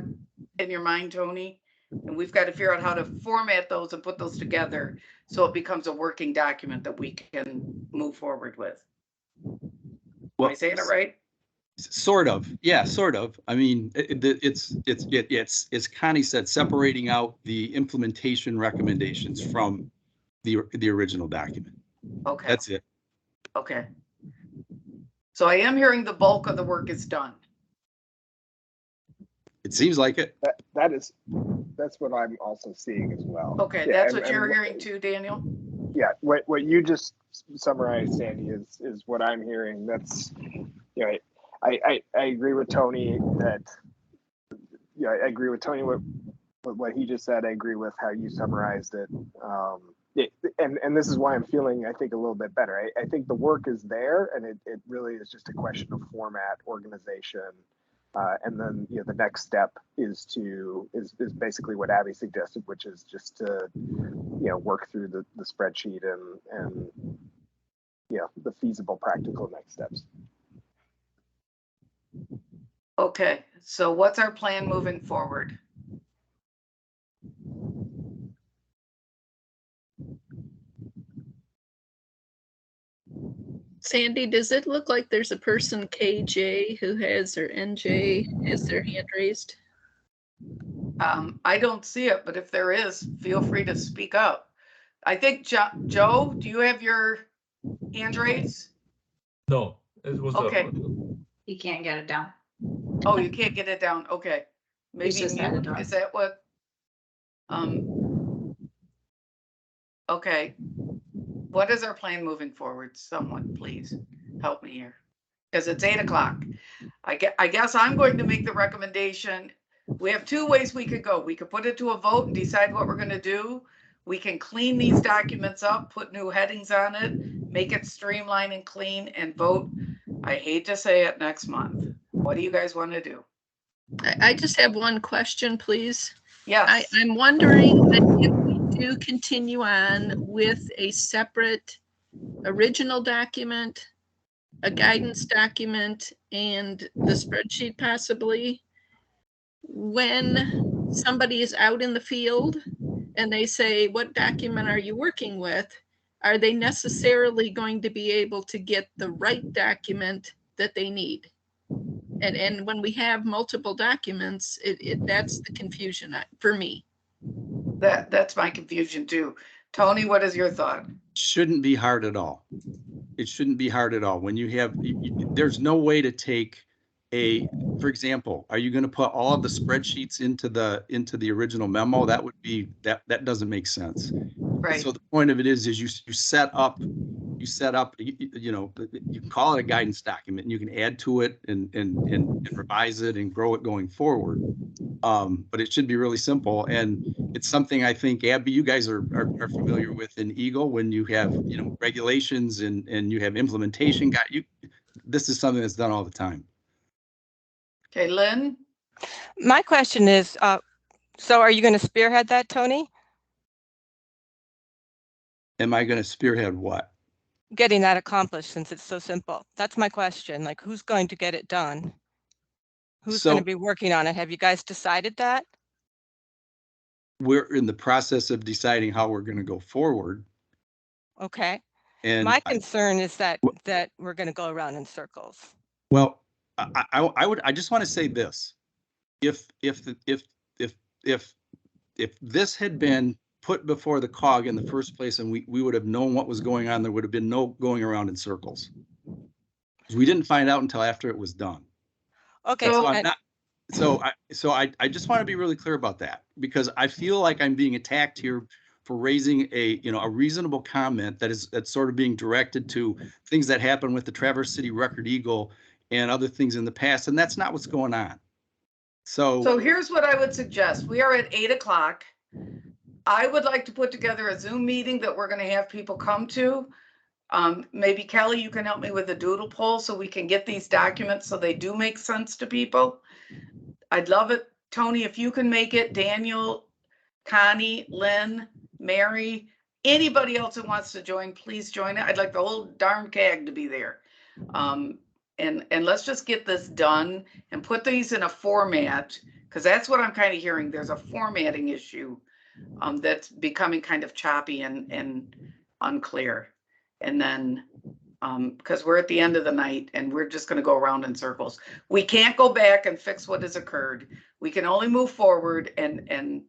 in your mind, Tony? And we've got to figure out how to format those and put those together so it becomes a working document that we can move forward with. Am I saying it right? Sort of, yeah, sort of. I mean, it's Connie said, separating out the implementation recommendations from the original document. Okay. That's it. Okay. So I am hearing the bulk of the work is done. It seems like it. That's what I'm also seeing as well. Okay, Yeah, that's what you're hearing too, Daniel? Yeah, what you just summarized, Sandy, is what I'm hearing. That's, I agree with Tony that, I agree with Tony what he just said. I agree with how you summarized it. And this is why I'm feeling, I think, a little bit better. I think the work is there, and it really is just a question of format, organization. And then, the next step is basically what Abby suggested, which is just to, work through the spreadsheet and the feasible, practical next steps. Okay, so what's our plan moving forward? Sandy, does it look like there's a person KJ who has, or NJ has their hand raised? I don't see it, but if there is, feel free to speak up. I think Joe, do you have your hand raised? No, it was okay. You can't get it down. Oh, you can't get it down. Okay, maybe just had it on. is that what? Okay, what is our plan moving forward? Someone please help me here, because it's 8 o'clock. I guess I'm going to make the recommendation. We have two ways we could go. We could put it to a vote and decide what we're going to do. We can clean these documents up, put new headings on it, make it streamlined and clean, and vote. I hate to say it, next month. What do you guys want to do? I just have one question, please. Yes. I'm wondering that if we do continue on with a separate original document, a guidance document, and the spreadsheet possibly, when somebody is out in the field and they say, what document are you working with? Are they necessarily going to be able to get the right document that they need? And when we have multiple documents, that's the confusion for me. That's my confusion too. Tony, what is your thought? Shouldn't be hard at all. It shouldn't be hard at all. When you have, there's no way to take for example, are you going to put all of the spreadsheets into the original memo? That would be, that doesn't make sense. Right. So the point of it is you set up, you can call it a guidance document, and you can add to it and revise it and grow it going forward. But it should be really simple, and it's something I think, Abby, you guys are familiar with in Eagle when you have regulations and you have implementation. This is something that's done all the time. Okay, Lynn. My question is, so are you going to spearhead that, Tony? Am I going to spearhead what? Getting that accomplished, since it's so simple. That's my question. Like, who's going to get it done? Who's going to be working on it? Have you guys decided that? We're in the process of deciding how we're going to go forward. Okay. And My concern is that we're going to go around in circles. well, I just want to say this. If this had been put before the COG in the first place and we would have known what was going on, there would have been no going around in circles. We didn't find out until after it was done. Okay. So I'm not, so I just want to be really clear about that, because I feel like I'm being attacked here for raising a reasonable comment that's sort of being directed to things that happened with the Traverse City Record Eagle and other things in the past, and that's not what's going on. So here's what I would suggest. We are at 8 o'clock. I would like to put together a Zoom meeting that we're going to have people come to. Maybe Kelly, you can help me with a doodle poll so we can get these documents so they do make sense to people. I'd love it. Tony, if you can make it, Daniel, Connie, Lynn, Mary, anybody else that wants to join, please join it. I'd like the whole darn CAG to be there. And let's just get this done and put these in a format, because that's what I'm kind of hearing. There's a formatting issue that's becoming kind of choppy and unclear. And then because we're at the end of the night and we're just going to go around in circles. We can't go back and fix what has occurred. We can only move forward and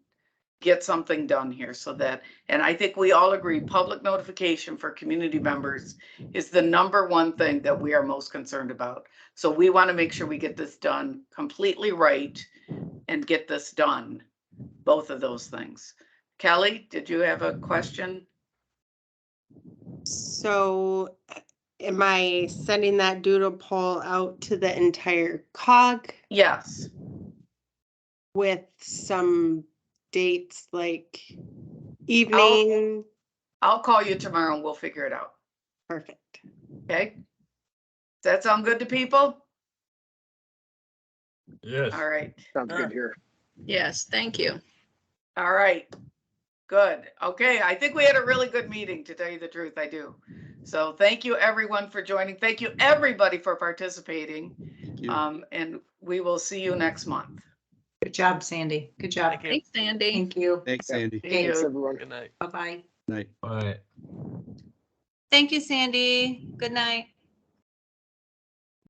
get something done here, so that, and I think we all agree, public notification for community members is the #1 thing that we are most concerned about. So we want to make sure we get this done completely right and get this done, both of those things. Kelly, did you have a question? So am I sending that doodle poll out to the entire COG? Yes. With some dates like evening? I'll call you tomorrow and we'll figure it out. Perfect. Okay. Does that sound good to people? Yes. All right. Sounds good here. Yes, thank you. All right. Good. Okay. I think we had a really good meeting, to tell you the truth. I do. So thank you everyone for joining. Thank you everybody for participating. Thank you. And we will see you next month. Good job, Sandy. Good job. Thank you. Thanks, Sandy. Thank you. Thanks, Sandy. Thanks, everyone. Good night. Bye-bye. Night. All right. Thank you, Sandy. Good night.